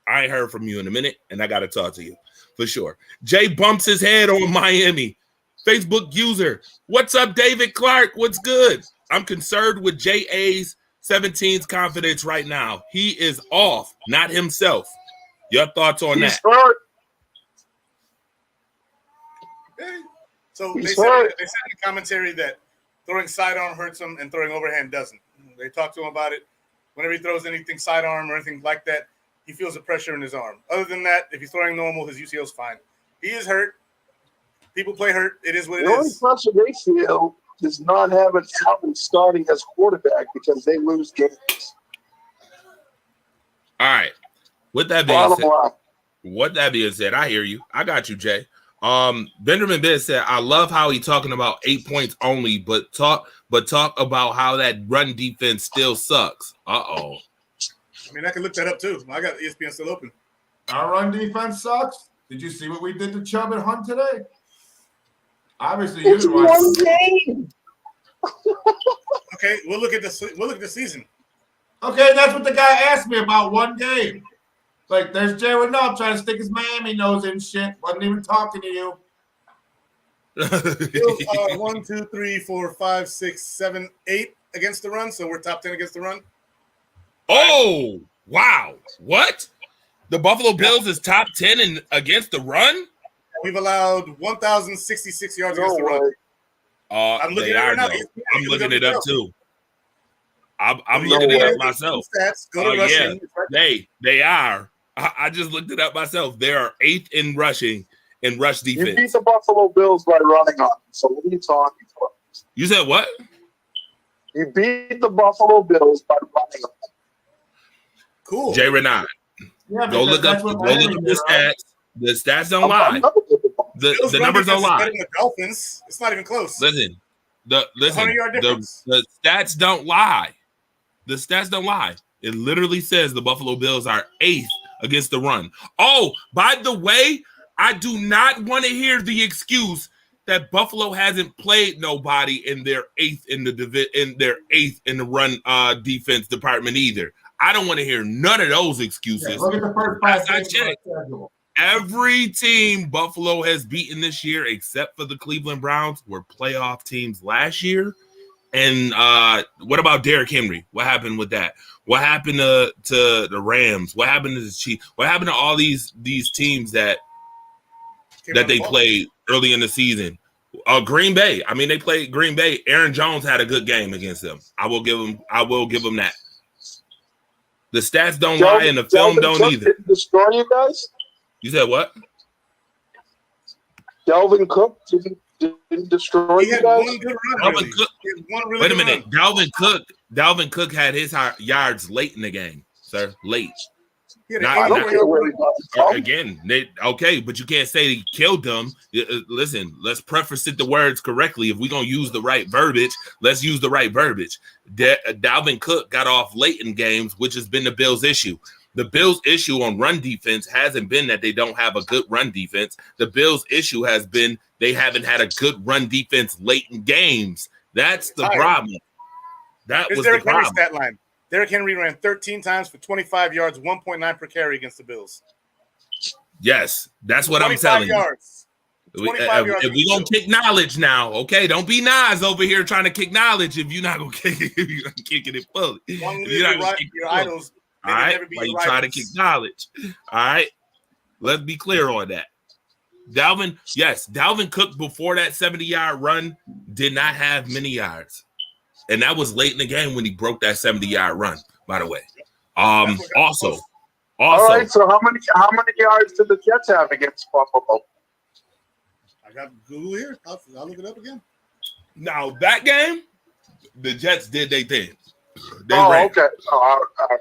I ain't heard from you in a minute, and I got to talk to you for sure. Jay bumps his head on Miami. Facebook user, what's up, David Clark? What's good? I'm concerned with J.A.'s 17's confidence right now. He is off, not himself. Your thoughts on that? Hurt. Okay. So they He's said hurt. in the commentary that throwing sidearm hurts him and throwing overhand doesn't. They talked to him about it. Whenever he throws anything sidearm or anything like that, he feels the pressure in his arm. Other than that, if he's throwing normal, his UCL's fine. He is hurt. People play hurt. It is what it The only is. pressure they feel is not having Alvin starting as quarterback because they lose games. All right. With that being Bottom said, line. I hear you. I got you, Jay. Benjamin Ben said, I love how he talking about 8 points only, but talk about how that run defense still sucks. Uh-oh. I mean, I can look that up too. I got ESPN still open. Our run defense sucks. Did you see what we did to Chubb and Hunt today? Obviously, you It's didn't watch one it. game. Okay, we'll look at the season. Okay, that's what the guy asked me about one game. Like, there's Jay Renault trying to stick his Miami nose in shit. Wasn't even talking to you. Bills are 1, 2, 3, 4, 5, 6, 7, 8 against the run. So we're top 10 against the run. Oh, wow. What? The Buffalo Bills is top 10 against the run? We've allowed 1,066 yards No against the run. way. I'm looking They at it are, right now. though. I'm looking it up, too. I'm No looking it way. up myself. Stats, go to Oh, rushing. yeah. It's right there. They are. I just looked it up myself. They are 8th in rushing in rush You beat defense. the Buffalo Bills by running on them. So what are you talking about? You said what? You beat the Buffalo Bills by running on them. Cool. Jay Renard. Yeah, Go because look that's up what the Miami did, right? stats. The stats don't lie. I'm never with the Buffalo. Bills The run numbers don't defense is lie. better than the Dolphins. It's not even close. Listen, 100-yard difference. the stats don't lie. The stats don't lie. It literally says the Buffalo Bills are 8th against the run. Oh, by the way, I do not want to hear the excuse that Buffalo hasn't played nobody in their 8th in the run defense department either. I don't want to hear none of those excuses. Yeah, look at the first 5 As I games of our checked. schedule. Every team Buffalo has beaten this year, except for the Cleveland Browns, were playoff teams last year. And what about Derrick Henry? What happened with that? What happened to the Rams? What happened to the Chiefs? What happened to all these teams that they played early in the season? Green Bay. I mean, they played Green Bay. Aaron Jones had a good game against them. I will give them that. The stats don't lie, and the film don't either. Didn't destroy you guys? You said what? Dalvin Cook didn't destroy He you had guys? one good run. Dalvin Really. Cook- He had one really Wait a good minute. run. Dalvin Cook had his yards late in the game, sir. Late. He had Not- an I don't 80-yard care where run. he got it from. Again, okay, but you can't say he killed them. Listen, let's preface it the words correctly. If we're going to use the right verbiage, let's use the right verbiage. Dalvin Cook got off late in games, which has been the Bills' issue. The Bills' issue on run defense hasn't been that they don't have a good run defense. The Bills' issue has been they haven't had a good run defense late in games. That's the problem. That Here's was the Derrick Henry's problem. stat line. Derrick Henry ran 13 times for 25 yards, 1.9 per carry against the Bills. Yes, that's what I'm 25 telling you. yards. 25 yards If we gonna kick knowledge now, okay? Don't be Nas over here trying to kick knowledge if you're not gonna kick it. If you're gonna kick it fully. Long If live you're not your, gonna kick it your fully. idols. All They can right, never be while your you try to kick rivals. knowledge. All right, let's be clear on that. Dalvin Cook before that 70-yard run did not have many yards, and that was late in the game when he broke that 70-yard run. By the way, also, All right, so how many yards did the Jets have against Buffalo? I got Google here. I'll look it up again. now that game, the Jets did their thing. They Oh, ran. okay. Oh, all right.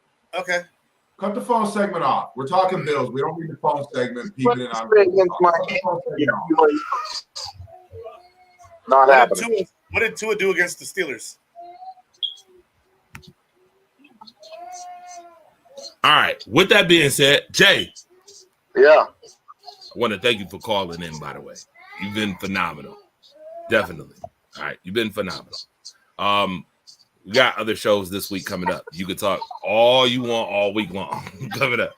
Okay. Cut the phone segment off. We're talking Bills. We don't need the phone segment. What Peeping in on. against my Cut the phone segment off. not happening. What did Tua do against the Steelers? All right. With that being said, Jay, Yeah. I want to thank you for calling in, by the way. You've been phenomenal. Definitely. All right. You've been phenomenal. We got other shows this week coming up. You can talk all you want all week long coming up.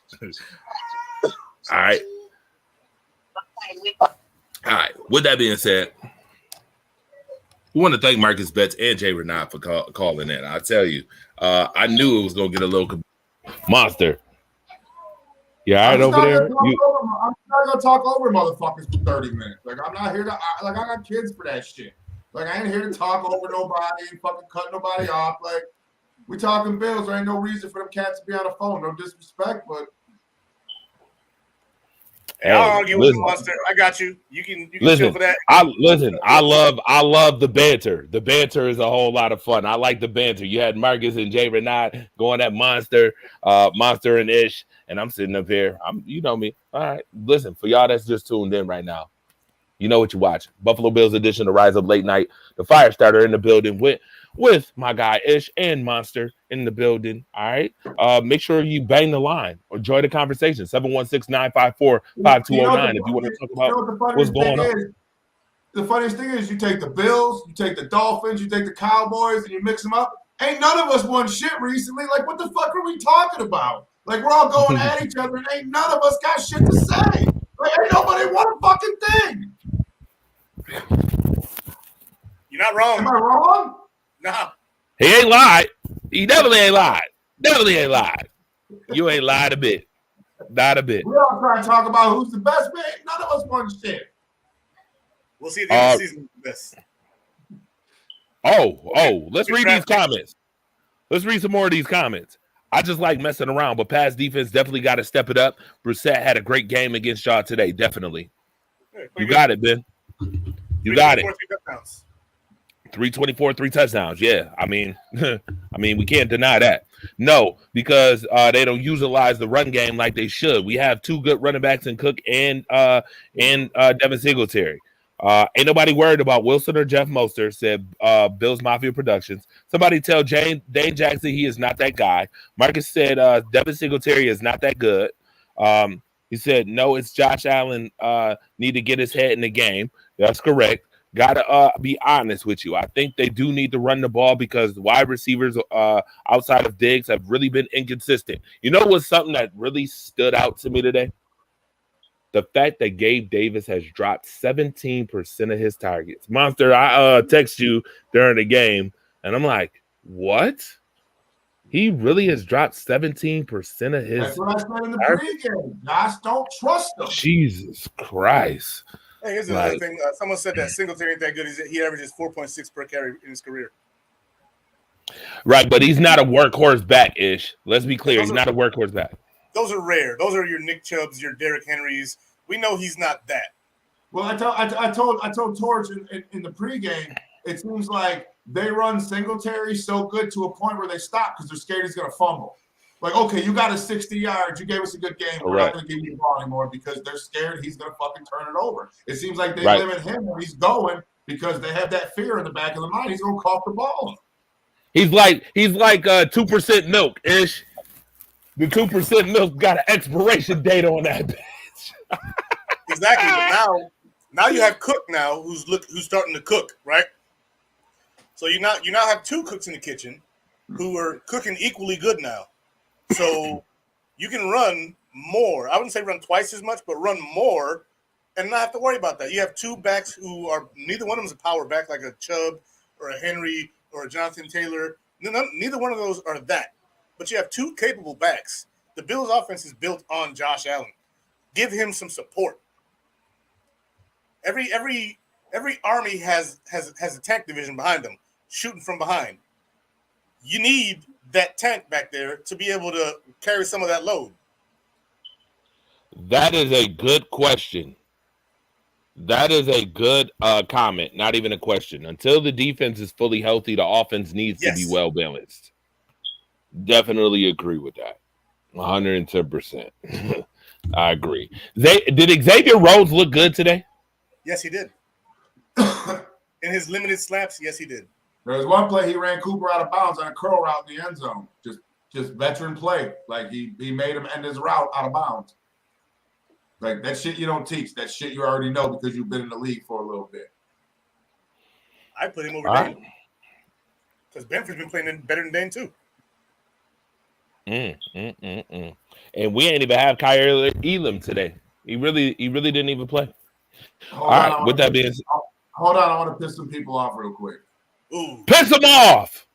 All right. All right. With that being said, we want to thank Marcus Betts and Jay Renard for calling in. I tell you, I knew it was going to get a little monster. Yeah, all right over there. I'm not gonna talk over motherfuckers for 30 minutes. Like I'm not here to I got kids for that shit. Like I ain't here to talk over nobody and fucking cut nobody off. Like we talking Bills. There ain't no reason for them cats to be on the phone. No disrespect, but I'll argue with the monster. I got you. You can listen, chill for that. I love the banter. The banter is a whole lot of fun. I like the banter. You had Marcus and Jay Renard going at Monster and Ish, and I'm sitting up here. You know me. All right. Listen, for y'all that's just tuned in right now, you know what you watch. Buffalo Bills edition of Rise Up Late Night. The fire starter in the building with my guy Ish and Monster in the building. All right. Make sure you bang the line or join the conversation. 716-954-5209 if you want to talk about what's going on. The funniest thing is you take the Bills, you take the Dolphins, you take the Cowboys, and you mix them up. Ain't none of us won shit recently. Like, what the fuck are we talking about? Like, we're all going at each other, and ain't none of us got shit to say. Like, ain't nobody won a fucking thing. You're not wrong. Am I wrong? No. He ain't lied. He definitely ain't lied. Definitely ain't lied. You ain't lied a bit. Not a bit. We're all trying to talk about who's the best, man. None of us won shit. We'll see at the end of the season who's the best. Let's read these comments. Let's read some more of these comments. I just like messing around, but pass defense definitely got to step it up. Brissett had a great game against y'all today, definitely. You got it, Ben. You got it. 324, 3 touchdowns. Yeah, I mean, we can't deny that. No, because they don't utilize the run game like they should. We have two good running backs in Cook and Devin Singletary. Ain't nobody worried about Wilson or Jeff Mostert, said Bills Mafia Productions. Somebody tell Dane Jackson he is not that guy. Marcus said Devin Singletary is not that good. He said, no, it's Josh Allen need to get his head in the game. That's correct. Got to be honest with you. I think they do need to run the ball because wide receivers outside of Diggs have really been inconsistent. You know what's something that really stood out to me today? The fact that Gabe Davis has dropped 17% of his targets. Monster, I text you during the game, and I'm like, what? He really has dropped 17% of his. That's what I said in the pregame. Josh, don't trust him. Jesus Christ. Hey, here's another thing. Someone said that Singletary ain't that good. He averages 4.6 per carry in his career. Right, but he's not a workhorse back-ish. Let's be clear. He's not a workhorse back. Those are rare. Those are your Nick Chubbs, your Derrick Henrys. We know he's not that. Well, I told Torch in the pregame, it seems like they run Singletary so good to a point where they stop because they're scared he's going to fumble. Like, okay, you got us 60 yards. You gave us a good game. We're not going to give you the ball anymore because they're scared he's going to fucking turn it over. It seems like they limit him when he's going because they have that fear in the back of the mind. He's going to cough the ball. He's like 2% milk ish. The 2% milk got an expiration date on that bitch. Exactly. But now you have Cook now who's starting to cook, right? So you now have two cooks in the kitchen who are cooking equally good now. So you can run more. I wouldn't say run twice as much, but run more and not have to worry about that. You have two backs who are neither one of them is a power back like a Chubb or a Henry or a Jonathan Taylor. Neither one of those are that. But you have two capable backs. The Bills' offense is built on Josh Allen. Give him some support. Every army has a tank division behind them, shooting from behind. You need that tank back there to be able to carry some of that load. That is a good question. That is a good comment, not even a question. Until the defense is fully healthy, the offense needs to be well balanced. Definitely agree with that. 110%. I agree. Did Xavier Rhodes look good today? Yes, he did. In his limited slaps, yes, he did. There was one play he ran Cooper out of bounds on a curl route in the end zone. Just veteran play. Like he made him end his route out of bounds. Like that shit you don't teach. That shit you already know because you've been in the league for a little bit. I put him over All Dane. Because Benford's been playing better than Dane too. And we ain't even have Kyle Elam today. He really didn't even play. Hold on, with that being said, hold on, I want to piss some people off real quick. Ooh. Piss them off.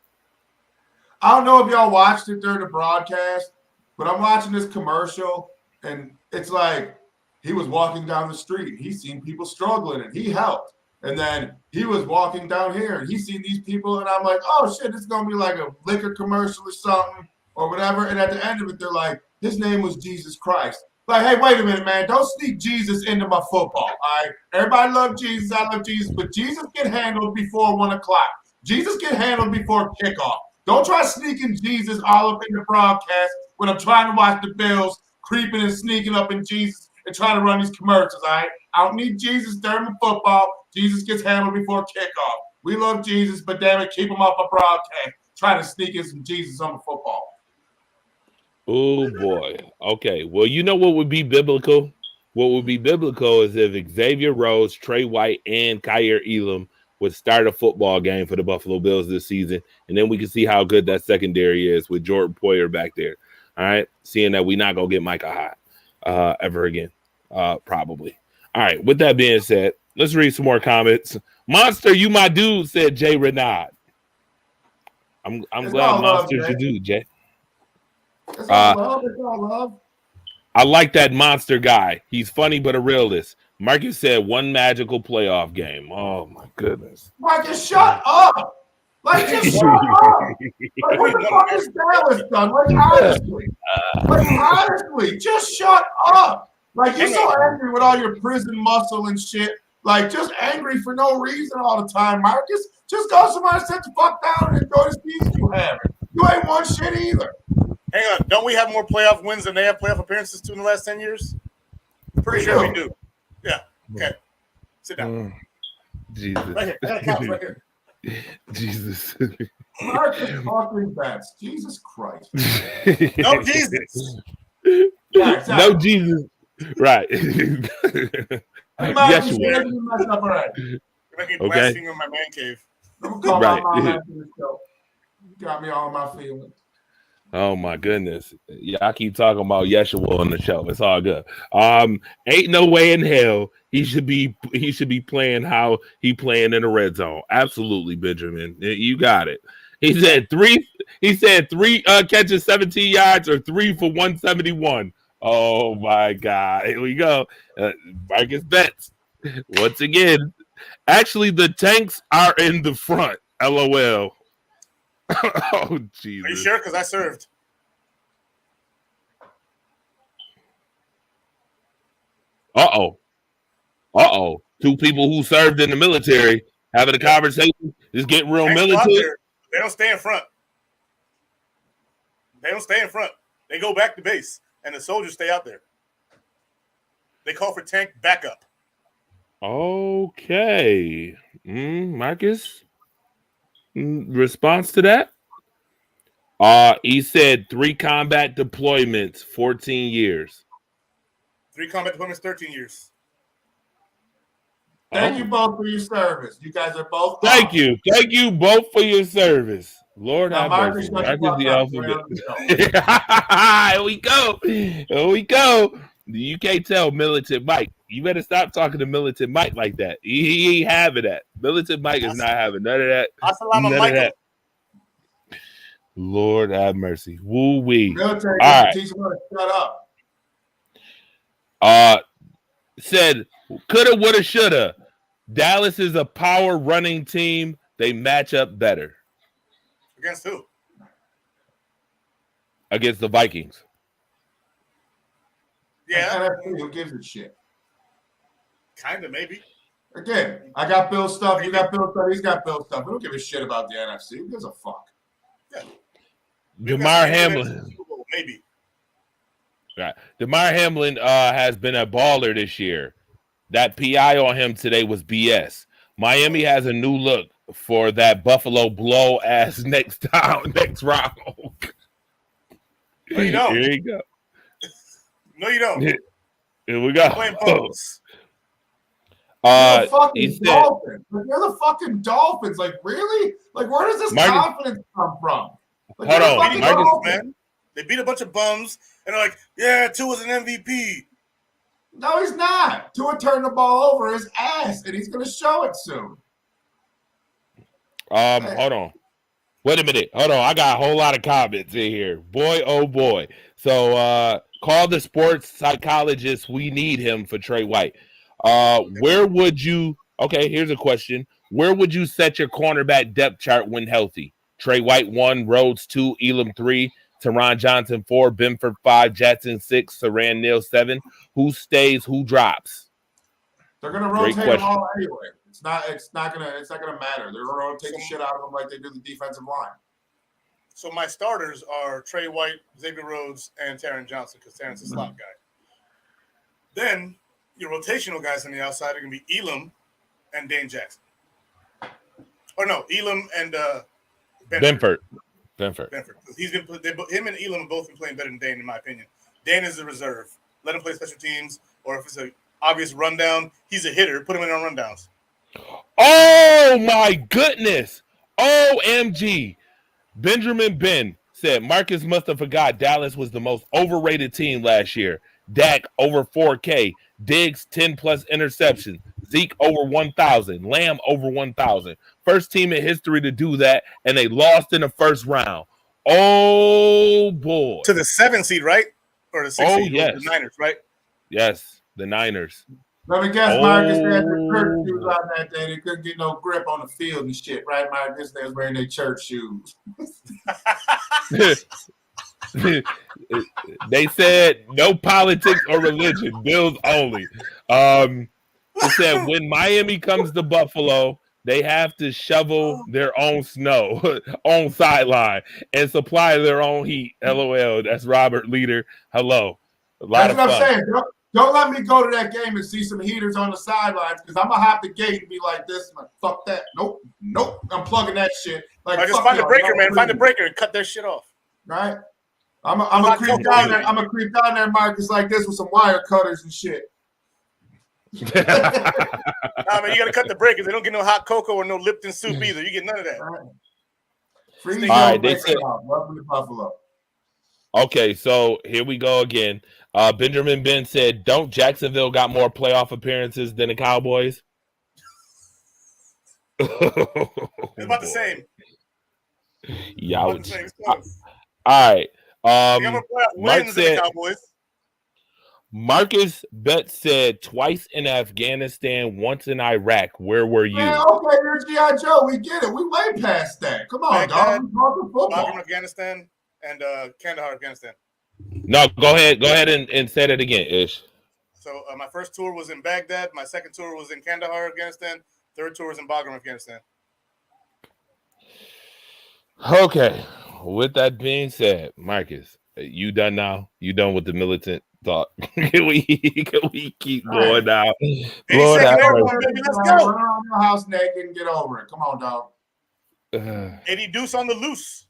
I don't know if y'all watched it during the broadcast, but I'm watching this commercial, and it's like he was walking down the street. He seen people struggling, and he helped. And then he was walking down here, and he seen these people, and I'm like, oh, shit, this is going to be like a liquor commercial or something or whatever. And at the end of it, they're like, his name was Jesus Christ. Like, hey, wait a minute, man. Don't sneak Jesus into my football, all right? Everybody love Jesus. I love Jesus. But Jesus get handled before 1 o'clock. Jesus get handled before kickoff. Don't try sneaking Jesus all up in the broadcast when I'm trying to watch the Bills creeping and sneaking up in Jesus and trying to run these commercials, all right? I don't need Jesus during the football. Jesus gets handled before kickoff. We love Jesus, but damn it, keep him off a broadcast. Trying to sneak in some Jesus on the football. Oh, boy. Okay. Well, you know what would be biblical? What would be biblical is if Xavier Rhodes, Trey White, and Kyle Elam would start a football game for the Buffalo Bills this season, and then we can see how good that secondary is with Jordan Poyer back there. All right? Seeing that we're not going to get Micah Hyde ever again, probably. All right. With that being said, let's read some more comments. Monster, you my dude, said Jay Renaud. I'm glad Monster's your dude, Jay. It's all love. It's all love. I like that Monster guy. He's funny but a realist. Marcus said one magical playoff game. Oh my goodness. Marcus, shut up. Like, just shut up. Like, what the fuck is Dallas done? Like, honestly, just shut up. Like, you're so angry with all your prison muscle and shit. Like, just angry for no reason all the time, Marcus. Just go somewhere and sit the fuck down and enjoy the season you have. You ain't won shit either. Hang on. Don't we have more playoff wins than they have playoff appearances to in the last 10 years? Pretty sure we do. Yeah. Okay. Sit down. Jesus. Right here. I got a couch right here. Jesus. Marcus fucking bets. Jesus Christ. No Jesus. Yeah, exactly. No Jesus. Right. Yes, you are. are. You're making blasphemy in my man cave. I'm gonna call my mom after the show. You got me all in my feelings. Oh my goodness. Yeah, I keep talking about Yeshua on the show. It's all good. Ain't no way in hell he should be playing how he playing in the red zone. Absolutely, Benjamin. You got it. He said three catches, 17 yards, or 3 for 171. Oh my God. Here we go. Marcus bets. Once again. Actually, the tanks are in the front. LOL. Oh, Jesus. Are you sure? Because I served. Uh-oh. Two people who served in the military having a conversation. Just getting real militant. They don't stay in front. They go back to base, and the soldiers stay out there. They call for tank backup. Okay. Marcus? Response to that? He said 3 combat deployments, 14 years. 3 combat deployments, 13 years. Thank you both for your service. You guys are both. Thank you both for your service. Lord have mercy. Marcus the alphabet. Here we go. You can't tell Militant Mike. You better stop talking to Militant Mike like that. He ain't having that. Militant Mike is not having none of that. None of that. Lord have mercy. Woo wee. Military right. Teach them how to shut up. Said coulda, woulda, shoulda. Dallas is a power running team. They match up better. Against who? Against the Vikings. Yeah. Who gives a shit? Kind of, maybe. Again, I got Bill stuff. You got Bill stuff. He's got Bill stuff. We don't give a shit about the NFC. Who gives a fuck? Yeah. Damar Hamlin. Maybe. Right. DeMar Hamlin has been a baller this year. That PI on him today was BS. Miami has a new look for that Buffalo blow ass next round. No, you don't. Here you go. No, you don't. Here we go. Playing balls. You're the fucking he said, Dolphins. Like, you're the fucking Dolphins. Like, really? Like, where does this confidence come from? Like, hold you're the on, fucking Marcus, Dolphins. man. They beat a bunch of bums, and they're like, yeah, Tua's an MVP. No, he's not. Tua turned the ball over his ass, and he's going to show it soon. hold on. Wait a minute. Hold on. I got a whole lot of comments in here. Boy, oh boy. So call the sports psychologist. We need him for Trey White. Where would you here's a question. Where would you set your cornerback depth chart when healthy? Trey White 1, Rhodes 2, Elam 3, Teron Johnson 4, Benford 5, Jackson 6, Saran Neal 7. Who stays? Who drops? They're going to rotate them all anyway. It's not gonna matter. They're gonna rotate the shit out of them like they do the defensive line. So my starters are Trey White, Xavier Rhodes, and Taron Johnson because Taron's a slot guy. Then your rotational guys on the outside are gonna be Elam and Dane Jackson. Or no, Elam and Benford. He's been him and Elam have both been playing better than Dane in my opinion. Dane is a reserve. Let him play special teams, or if it's an obvious rundown, he's a hitter. Put him in on rundowns. Oh my goodness. OMG. Benjamin Ben said Marcus must have forgot Dallas was the most overrated team last year. Dak over 4K. Diggs 10 plus interceptions. Zeke over 1,000. Lamb over 1,000. First team in history to do that, and they lost in the first round. Oh boy. To the 7 seed, right? Or the 6 seed? Yes. The Niners, right? Yes, the Niners. Let me guess, Marcus had their church shoes on that day. They couldn't get no grip on the field and shit, right, Marcus? They was wearing their church shoes. They said no politics or religion, Bills only. They said when Miami comes to Buffalo, they have to shovel their own snow on sideline and supply their own heat. LOL. That's Robert Leader. Hello. That's what I'm saying. Don't let me go to that game and see some heaters on the sidelines because I'm gonna hop the gate and be like this. Like, fuck that. Nope. I'm plugging that shit. Like, just find the breaker, man. Find the breaker and cut their shit off. Right. I'm a creep down there. I'm gonna creep down there, Marcus, like this with some wire cutters and shit. Nah, man, you gotta cut the breakers. They don't get no hot cocoa or no Lipton soup either. You get none of that. All right, they said. Welcome to Buffalo. Okay, so here we go again. Benjamin Ben said, "Don't Jacksonville got more playoff appearances than the Cowboys?" It's about the same. Yeah. All right. Mark said, Marcus Bet said twice in Afghanistan, once in Iraq. Where were you? Man, okay, you're G.I. Joe. We get it. We way past that. Come on, dog. We're talking football. Bagram, Afghanistan, and Kandahar, Afghanistan. No, go ahead and say that again, Ish. So my first tour was in Baghdad. My second tour was in Kandahar, Afghanistan. Third tour was in Bagram, Afghanistan. Okay. With that being said, Marcus, you done now? You done with the militant talk? Can we keep going now? Lord have mercy. Let's go. Run around your house naked and get over it. Come on, dog. Eddie Deuce on the loose.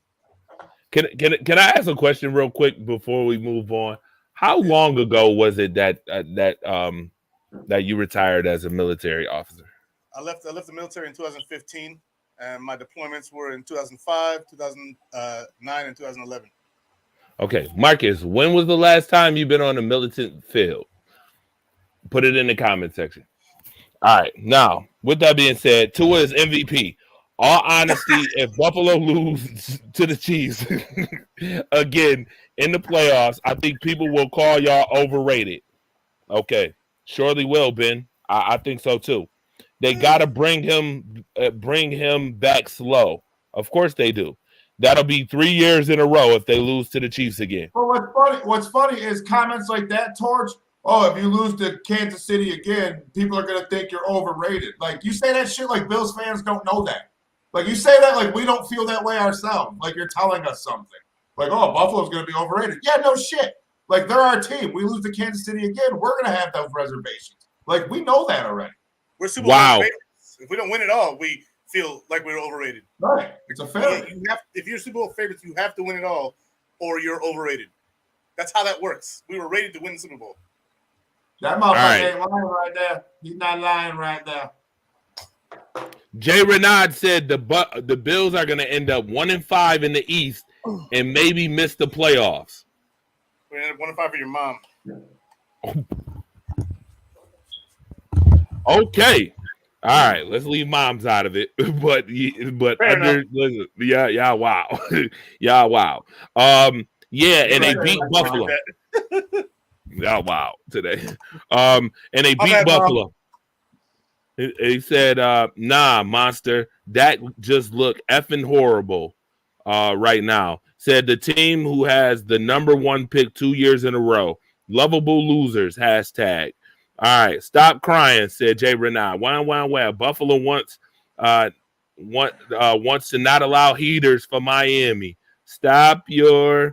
Can I ask a question real quick before we move on? How long ago was it that you retired as a military officer? I left the military in 2015, and my deployments were in 2005, 2009, and 2011. Okay, Marcus, when was the last time you've been on a militant field? Put it in the comment section. All right, now with that being said, Tua is MVP. All honesty, if Buffalo lose to the Chiefs again in the playoffs, I think people will call y'all overrated. Okay, surely will, Ben. I think so too. They gotta bring him back slow. Of course they do. That'll be 3 years in a row if they lose to the Chiefs again. But what's funny is comments like that, Torch. Oh, if you lose to Kansas City again, people are gonna think you're overrated. Like you say that shit like Bills fans don't know that. Like you say that like we don't feel that way ourselves. Like you're telling us something. Like, oh, Buffalo's gonna be overrated. Yeah, no shit. Like, they're our team. We lose to Kansas City again, we're going to have those reservations. Like, we know that already. We're Super Bowl favorites. If we don't win it all, we feel like we're overrated. Right. It's a fair. If you're Super Bowl favorites, you have to win it all, or you're overrated. That's how that works. We were rated to win the Super Bowl. That motherfucker ain't lying right there. He's not lying right there. Jay Renaud said the Bills are going to end up 1-5 in the East and maybe miss the playoffs. We're going to end up 1-5 for your mom. Okay. All right, let's leave moms out of it. but listen, yeah, wow. Yeah, wow. Yeah, and they beat Buffalo. Yeah, wow, today. And they beat Buffalo. He said, nah, monster, that just look effing horrible right now. Said the team who has the number 1 pick 2 years in a row. Lovable losers, hashtag. All right, stop crying, said Jay Renaud. Wow. Buffalo wants to not allow heaters for Miami. Stop your...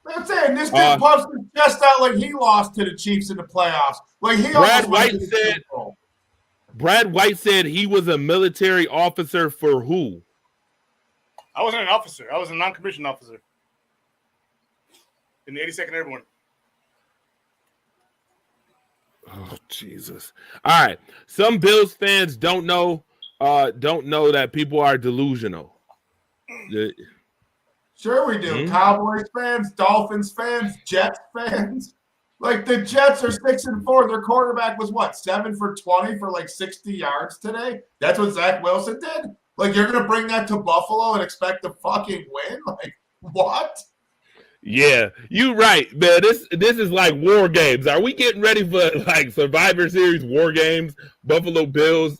I'm saying this dude puffs his chest out like he lost to the Chiefs in the playoffs. Like Brad White said he was a military officer for who? I wasn't an officer. I was a non-commissioned officer in the 82nd Airborne. Oh, Jesus. All right. Some Bills fans don't know that people are delusional. Sure we do. Cowboys fans, Dolphins fans, Jets fans. Like, the Jets are 6-4. Their quarterback was what, 7 for 20 for like 60 yards today? That's what Zach Wilson did? Like, you're going to bring that to Buffalo and expect to fucking win? Like, what? Yeah, you're right, man. This is like war games. Are we getting ready for like Survivor Series war games? Buffalo Bills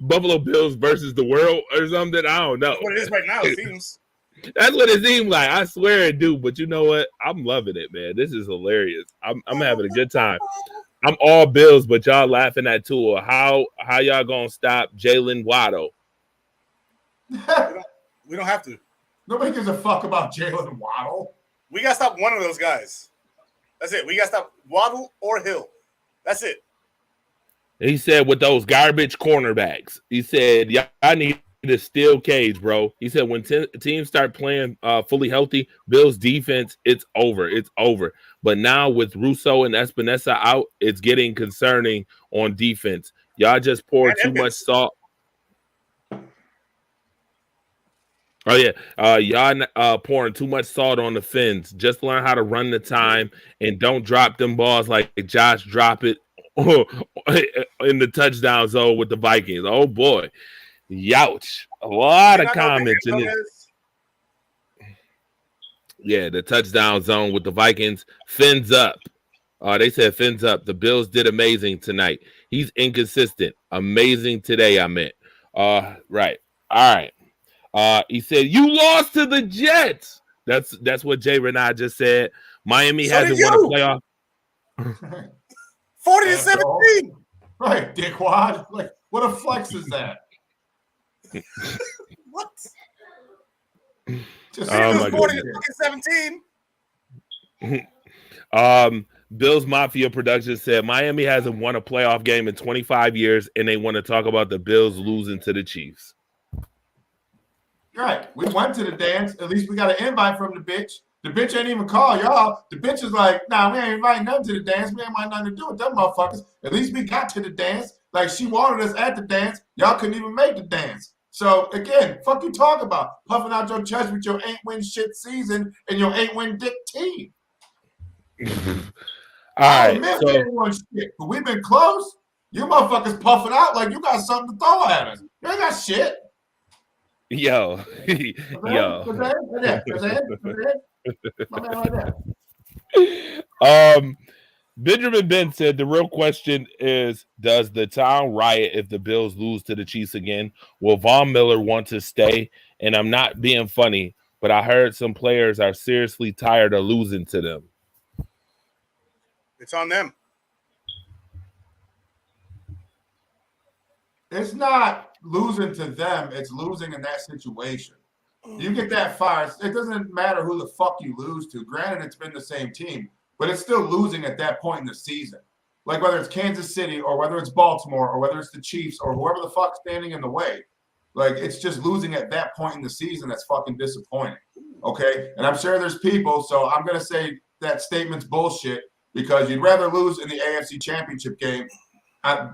versus the world or something? I don't know. That's what it is right now, it seems. That's what it seems like. I swear it do. But you know what? I'm loving it, man. This is hilarious. I'm having a good time. I'm all Bills, but y'all laughing at Tua. How y'all gonna stop Jalen Waddle? We don't have to. Nobody gives a fuck about Jalen Waddle. We got to stop one of those guys. That's it. We got to stop Waddle or Hill. That's it. He said with those garbage cornerbacks, he said, yeah, I need a steel cage, bro. He said when teams start playing fully healthy, Bills defense, it's over. It's over. But now with Russo and Espinosa out, it's getting concerning on defense. Y'all just poured too much salt. Oh, yeah. Y'all pouring too much salt on the fins. Just learn how to run the time and don't drop them balls like Josh dropped it in the touchdown zone with the Vikings. Oh, boy. Youch. A lot of comments in this. Yeah, the touchdown zone with the Vikings. Fins up. They said fins up. The Bills did amazing tonight. He's inconsistent. Amazing today, I meant. Right. All right. He said, you lost to the Jets. That's what Jay Renaud just said. Miami hasn't won a playoff. 40-17. Right, dickwad. Like, what a flex is that? What? Just 40-17. Bills Mafia Productions said Miami hasn't won a playoff game in 25 years, and they want to talk about the Bills losing to the Chiefs. Right. We went to the dance. At least we got an invite from the bitch. The bitch ain't even call y'all. The bitch is like, nah, we ain't inviting them to the dance. We ain't got nothing to do with them motherfuckers. At least we got to the dance. Like, she wanted us at the dance. Y'all couldn't even make the dance. So, again, fuck you talk about? Puffing out your chest with your ain't-win shit season and your ain't-win dick team. All right. So, we ain't won shit, but we've been close. You motherfuckers puffing out like you got something to throw at us. You ain't got shit. Yo. Benjamin Ben said the real question is, does the town riot if the Bills lose to the Chiefs again? Will Von Miller want to stay? And I'm not being funny, but I heard some players are seriously tired of losing to them. It's on them. It's not losing to them. It's losing in that situation. You get that far, it doesn't matter who the fuck you lose to. Granted, it's been the same team, but it's still losing at that point in the season. Like whether it's Kansas City or whether it's Baltimore or whether it's the Chiefs or whoever the fuck's standing in the way. Like it's just losing at that point in the season that's fucking disappointing. Okay? And I'm sure there's people, so I'm going to say that statement's bullshit because you'd rather lose in the AFC Championship game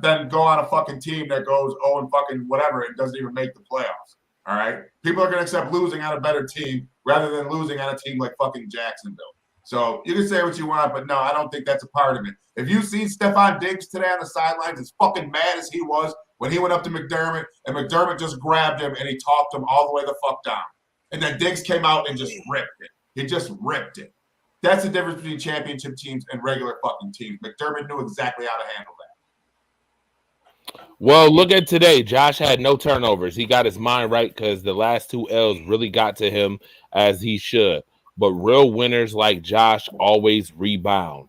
than go on a fucking team that goes, oh, and fucking whatever, it doesn't even make the playoffs. All right? People are going to accept losing on a better team rather than losing on a team like fucking Jacksonville. So you can say what you want, but no, I don't think that's a part of it. If you've seen Stephon Diggs today on the sidelines, as fucking mad as he was when he went up to McDermott, and McDermott just grabbed him and he talked him all the way the fuck down. And then Diggs came out and just ripped it. He just ripped it. That's the difference between championship teams and regular fucking teams. McDermott knew exactly how to handle that. Well, look at today. Josh had no turnovers. He got his mind right because the last 2 L's really got to him as he should. But real winners like Josh always rebound.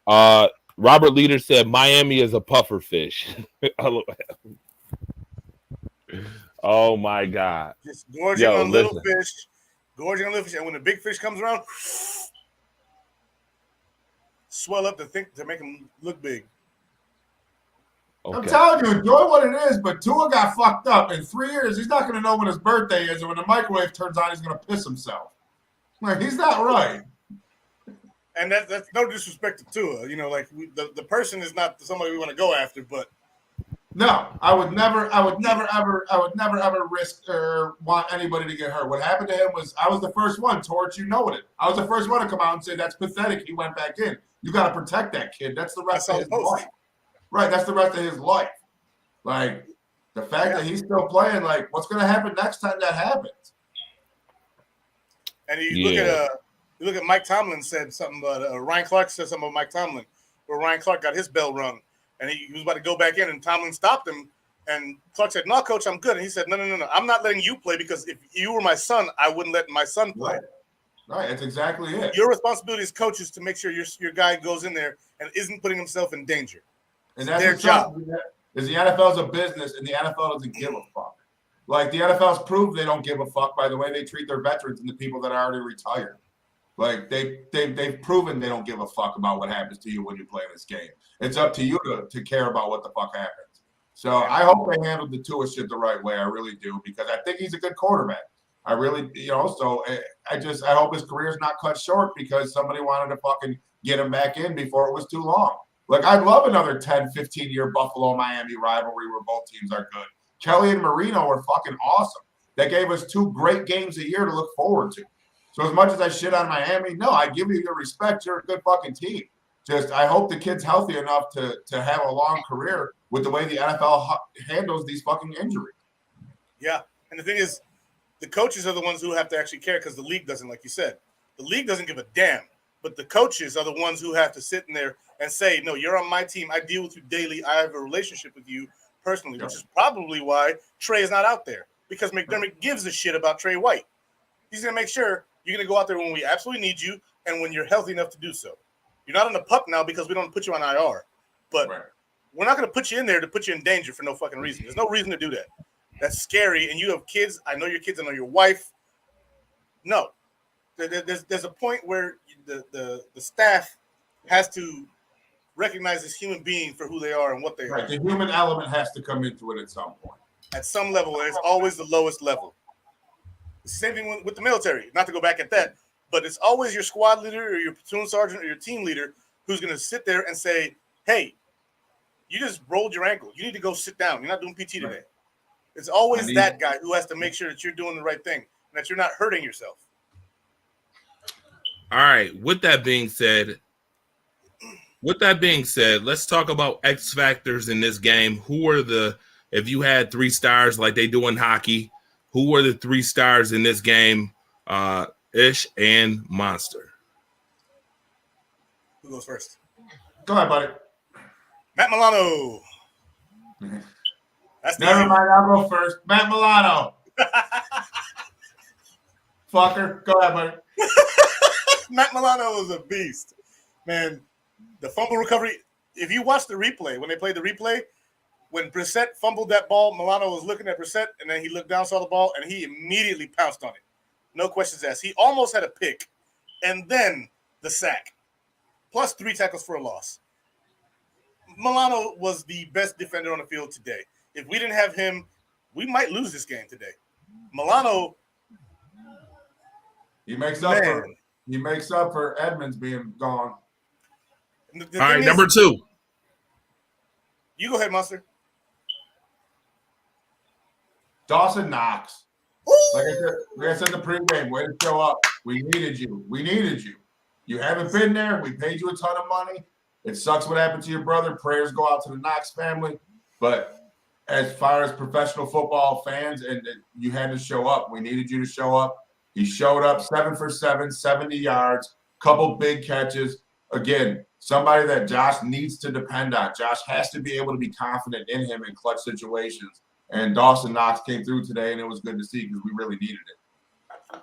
Robert Leader said Miami is a puffer fish. Oh my God. Just gorging on little fish. Gorging on little fish. And when the big fish comes around, swell up to make them look big. Okay. I'm telling you, enjoy what it is, but Tua got fucked up. In 3 years, he's not going to know when his birthday is, and when the microwave turns on, he's going to piss himself. Like, he's not right. And that's no disrespect to Tua. You know, like the person is not somebody we want to go after, but no, I would never ever risk or want anybody to get hurt. What happened to him was I was the first one, Torch, you know it. I was the first one to come out and say that's pathetic. He went back in. You got to protect that kid. That's the rest of his life. Right, that's the rest of his life. Like the fact that he's still playing, like what's going to happen next time that happens? And you look at Mike Tomlin said something about Ryan Clark said something about Mike Tomlin, where Ryan Clark got his bell rung, and he was about to go back in, and Tomlin stopped him, and Clark said, "No, coach, I'm good." And he said, "No, I'm not letting you play because if you were my son, I wouldn't let my son play." Right, that's exactly it. Your responsibility as coach is to make sure your guy goes in there and isn't putting himself in danger. And that's their job. Is the NFL's a business, and the NFL doesn't give a fuck. Like the NFL's proved they don't give a fuck by the way they treat their veterans and the people that are already retired. Like they've proven they don't give a fuck about what happens to you when you play this game. It's up to you to care about what the fuck happens. So I hope they handled the Tua shit the right way. I really do, because I think he's a good quarterback. I really, so I hope his career's not cut short because somebody wanted to fucking get him back in before it was too long. Like, I'd love another 10, 15-year Buffalo-Miami rivalry where both teams are good. Kelly and Marino were fucking awesome. They gave us 2 great games a year to look forward to. So as much as I shit on Miami, no, I give you your respect. You're a good fucking team. Just I hope the kid's healthy enough to have a long career with the way the NFL handles these fucking injuries. Yeah, and the thing is, the coaches are the ones who have to actually care because the league doesn't, like you said. The league doesn't give a damn. But the coaches are the ones who have to sit in there and say, no, you're on my team. I deal with you daily. I have a relationship with you personally, which is probably why Trey is not out there, because McDermott gives a shit about Trey White. He's going to make sure you're going to go out there when we absolutely need you and when you're healthy enough to do so. You're not on the pup now because we don't put you on IR. But we're not going to put you in there to put you in danger for no fucking reason. There's no reason to do that. That's scary. And you have kids. I know your kids. I know your wife. No. There's a point where the staff has to recognize this human being for who they are and what they are. The human element has to come into it at some point. At some level, there's always the lowest level. It's the same thing with the military. Not to go back at that, but it's always your squad leader or your platoon sergeant or your team leader who's going to sit there and say, hey, you just rolled your ankle. You need to go sit down. You're not doing PT today. It's always that guy who has to make sure that you're doing the right thing and that you're not hurting yourself. All right. With that being said, let's talk about X factors in this game. Who are if you had 3 stars like they do in hockey, who were the 3 stars in this game? Ish and Monster. Who goes first? Go ahead, buddy. Matt Milano. Never mind, I'll go first. Matt Milano. Fucker. Go ahead, buddy. Matt Milano was a beast. Man, the fumble recovery, if you watch the replay, when they played the replay, when Brissett fumbled that ball, Milano was looking at Brissett, and then he looked down, saw the ball, and he immediately pounced on it. no questions asked. He almost had a pick, and then the sack, plus 3 tackles for a loss. Milano was the best defender on the field today. If we didn't have him, we might lose this game today. Milano, He makes up for Edmonds being gone. All right, number 2. You go ahead, Monster. Dawson Knox. Like I said in the pregame, way to show up. We needed you. You haven't been there. We paid you a ton of money. It sucks what happened to your brother. Prayers go out to the Knox family. But as far as professional football fans, and you had to show up. We needed you to show up. He showed up 7 for 7, 70 yards, couple big catches. Again, somebody that Josh needs to depend on. Josh has to be able to be confident in him in clutch situations. And Dawson Knox came through today, and it was good to see because we really needed it.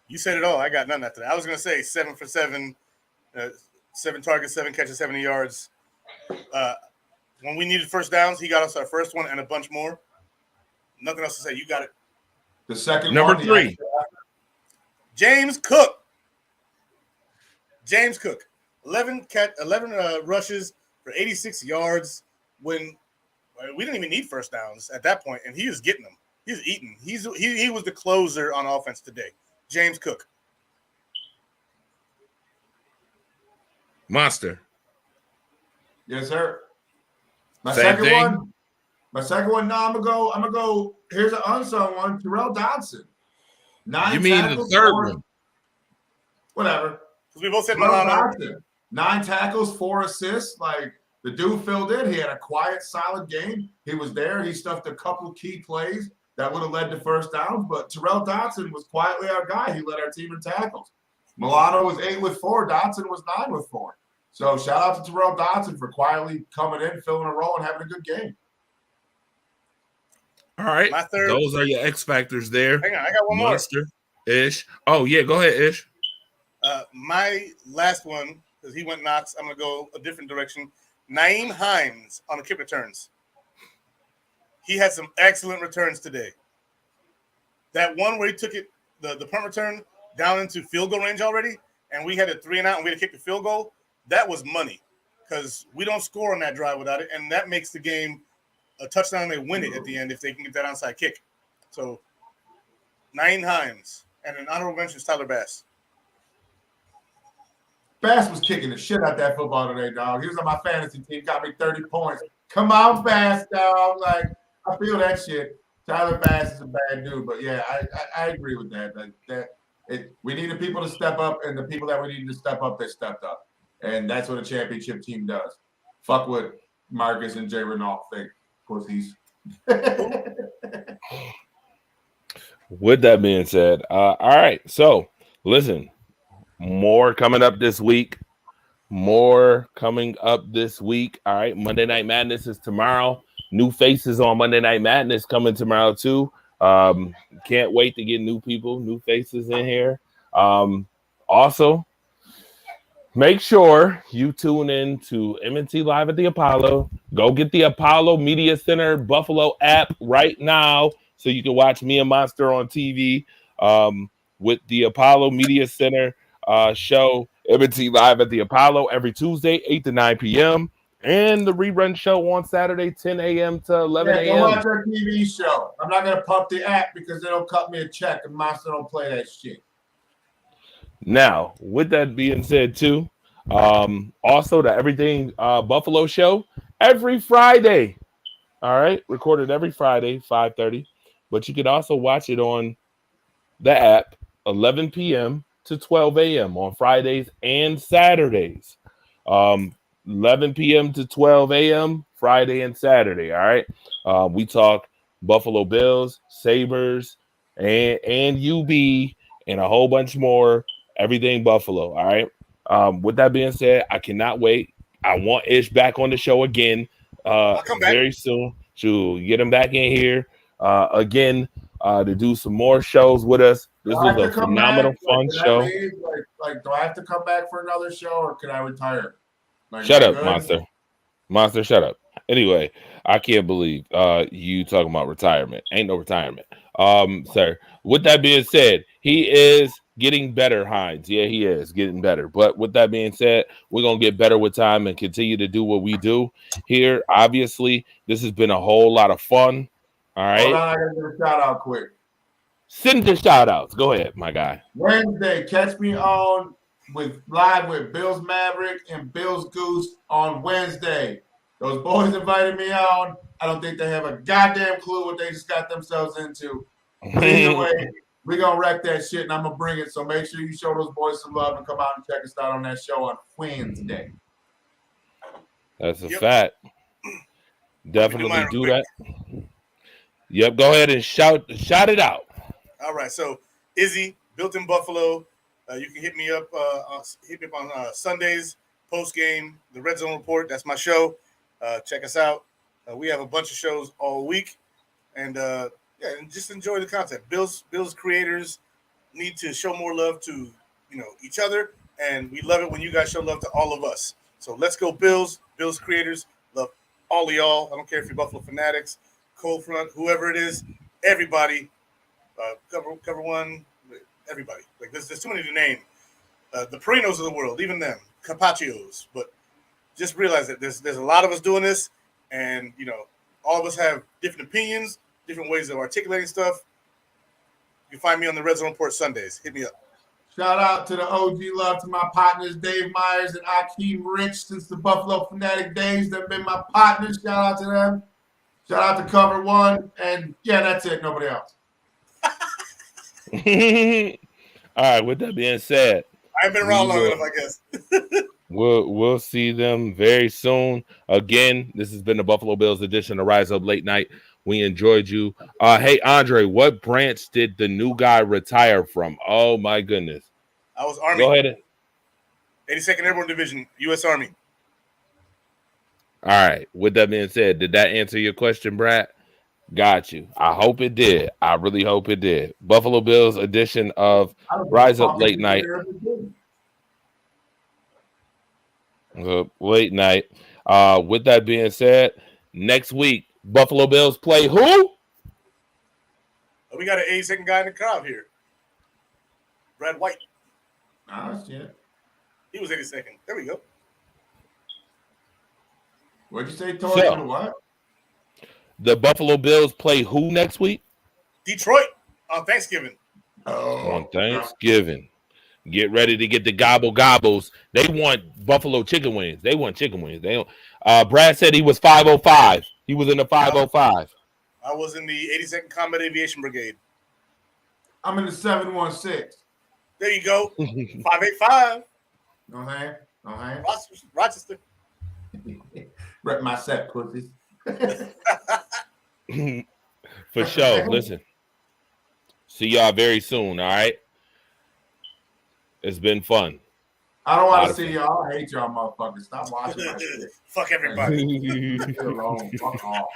You said it all. I got none after that. I was going to say 7 for 7, 7 targets, 7 catches, 70 yards. When we needed first downs, he got us our first one and a bunch more. Nothing else to say. You got it. The second number one, 3. James Cook. 11 rushes for 86 yards when we didn't even need first downs at that point, and he was getting them. He was eating. He was the closer on offense today. James Cook. Monster. Yes, sir. My Same second thing? one. No, I'm gonna go. Here's an unsung one. Terrell Dodson. 9 You mean the tackles, third 4 one? Because we both said Terrell Milano. Dodson. 9 tackles, 4 assists. Like the dude filled in. He had a quiet, solid game. He was there. He stuffed a couple key plays that would have led to first downs. But Terrell Dodson was quietly our guy. He led our team in tackles. Milano was 8 with 4. Dodson was 9 with 4. So shout out to Terrell Dodson for quietly coming in, filling a role, and having a good game. All right. My third. Those are your X factors there. Hang on, I got one more. Monster, Ish. Oh, yeah, go ahead, Ish. My last one, because he went Knox, I'm going to go a different direction. Nyheim Hines on the kick returns. He had some excellent returns today. That one where he took it, the punt return, down into field goal range already, and we had a 3 and out, and we had to kick the field goal, that was money because we don't score on that drive without it, and that makes the game a touchdown. They win it at the end if they can get that onside kick. So, Nyheim Hines, and an honorable mention is Tyler Bass. Bass was kicking the shit out that football today, dog. He was on my fantasy team, got me 30 points. Come on, Bass, dog. Like, I feel that shit. Tyler Bass is a bad dude, but yeah, I agree with that. We needed people to step up, and the people that we needed to step up, they stepped up. And that's what a championship team does. Fuck what Marcus and Jay Renault think. Of course, he's. With that being said, all right. So, listen, more coming up this week. All right. Monday Night Madness is tomorrow. New faces on Monday Night Madness coming tomorrow, too. Can't wait to get new people, new faces in here. Also, make sure you tune in to M&T Live at the Apollo. Go get the Apollo Media Center Buffalo app right now so you can watch me and Monster on TV with the Apollo Media Center show, M&T Live at the Apollo every Tuesday, 8 to 9 p.m. And the rerun show on Saturday, 10 a.m. to 11 a.m. Go watch our TV show. I'm not going to pump the app because they'll cut me a check and Monster don't play that shit. Now, with that being said, too, also the Everything Buffalo show every Friday. All right, recorded every Friday, 5:30. But you can also watch it on the app, 11 p.m. to 12 a.m. on Fridays and Saturdays. 11 p.m. to 12 a.m. Friday and Saturday. All right, we talk Buffalo Bills, Sabres, and UB, and a whole bunch more. Everything Buffalo. All right. With that being said, I cannot wait. I want Ish back on the show again very soon to get him back in here again to do some more shows with us. This was a phenomenal, fun show. Do I have to come back for another show or can I retire? Shut up, Monster. Monster, shut up. Anyway, I can't believe you talking about retirement. Ain't no retirement. Sir, with that being said, He is getting better, Hines. Yeah, he is getting better. But with that being said, we're going to get better with time and continue to do what we do here. Obviously, this has been a whole lot of fun. All right. Hold on, I got to give a shout out quick. Send the shout outs. Go ahead, my guy. Wednesday, catch me on live with Bills Maverick and Bills Goose on Wednesday. Those boys invited me on. I don't think they have a goddamn clue what they just got themselves into. But either way, we're going to wreck that shit, and I'm going to bring it. So make sure you show those boys some love and come out and check us out on that show on Wednesday. That's a fact. Definitely do that. Yep, go ahead and shout it out. All right, so Izzy, built in Buffalo. You can hit me up on Sundays, post game, the Red Zone Report. That's my show. Check us out. We have a bunch of shows all week, and and just enjoy the content. Bills creators need to show more love to each other, and we love it when you guys show love to all of us. So let's go Bills creators. Love all of y'all. I don't care if you're Buffalo Fanatics, Cold Front, whoever it is, everybody. Cover one, everybody. Like there's too many to name. The Perinos of the world, even them, Carpaccios. But just realize that there's a lot of us doing this, and all of us have different opinions, different ways of articulating stuff. You can find me on the Red Zone Report Sundays. Hit me up. Shout out to the OG love to my partners, Dave Myers and Akeem Rich, since the Buffalo Fanatic days. They've been my partners. Shout out to them. Shout out to Cover One. And yeah, that's it. Nobody else. All right, with that being said, I've been around long enough, I guess. We'll see them very soon. Again, this has been the Buffalo Bills edition of Rise Up Late Night. We enjoyed you. Hey, Andre, what branch did the new guy retire from? Oh, my goodness. I was Army. Go ahead. 82nd Airborne Division, U.S. Army. All right. With that being said, did that answer your question, Brad? Got you. I hope it did. I really hope it did. Buffalo Bills edition of Rise Up Late Night. Late night. With that being said, next week, Buffalo Bills play who? Oh, we got an 82nd guy in the crowd here. Brad White. Oh, shit. He was 82nd. There we go. What'd you say, Tori? So, what? The Buffalo Bills play who next week? Detroit on Thanksgiving. Oh, on Thanksgiving. Get ready to get the gobbles. They want Buffalo chicken wings. They want chicken wings. They don't. Brad said he was 505. He was in the 505. I was in the 82nd Combat Aviation Brigade. I'm in the 716. There you go. 585. Okay. Rochester. Rep my set, pussies. For sure. Listen. See y'all very soon, all right? It's been fun. I don't want to see y'all. I hate y'all motherfuckers. Stop watching my shit. Fuck everybody. Leave me alone. Fuck off.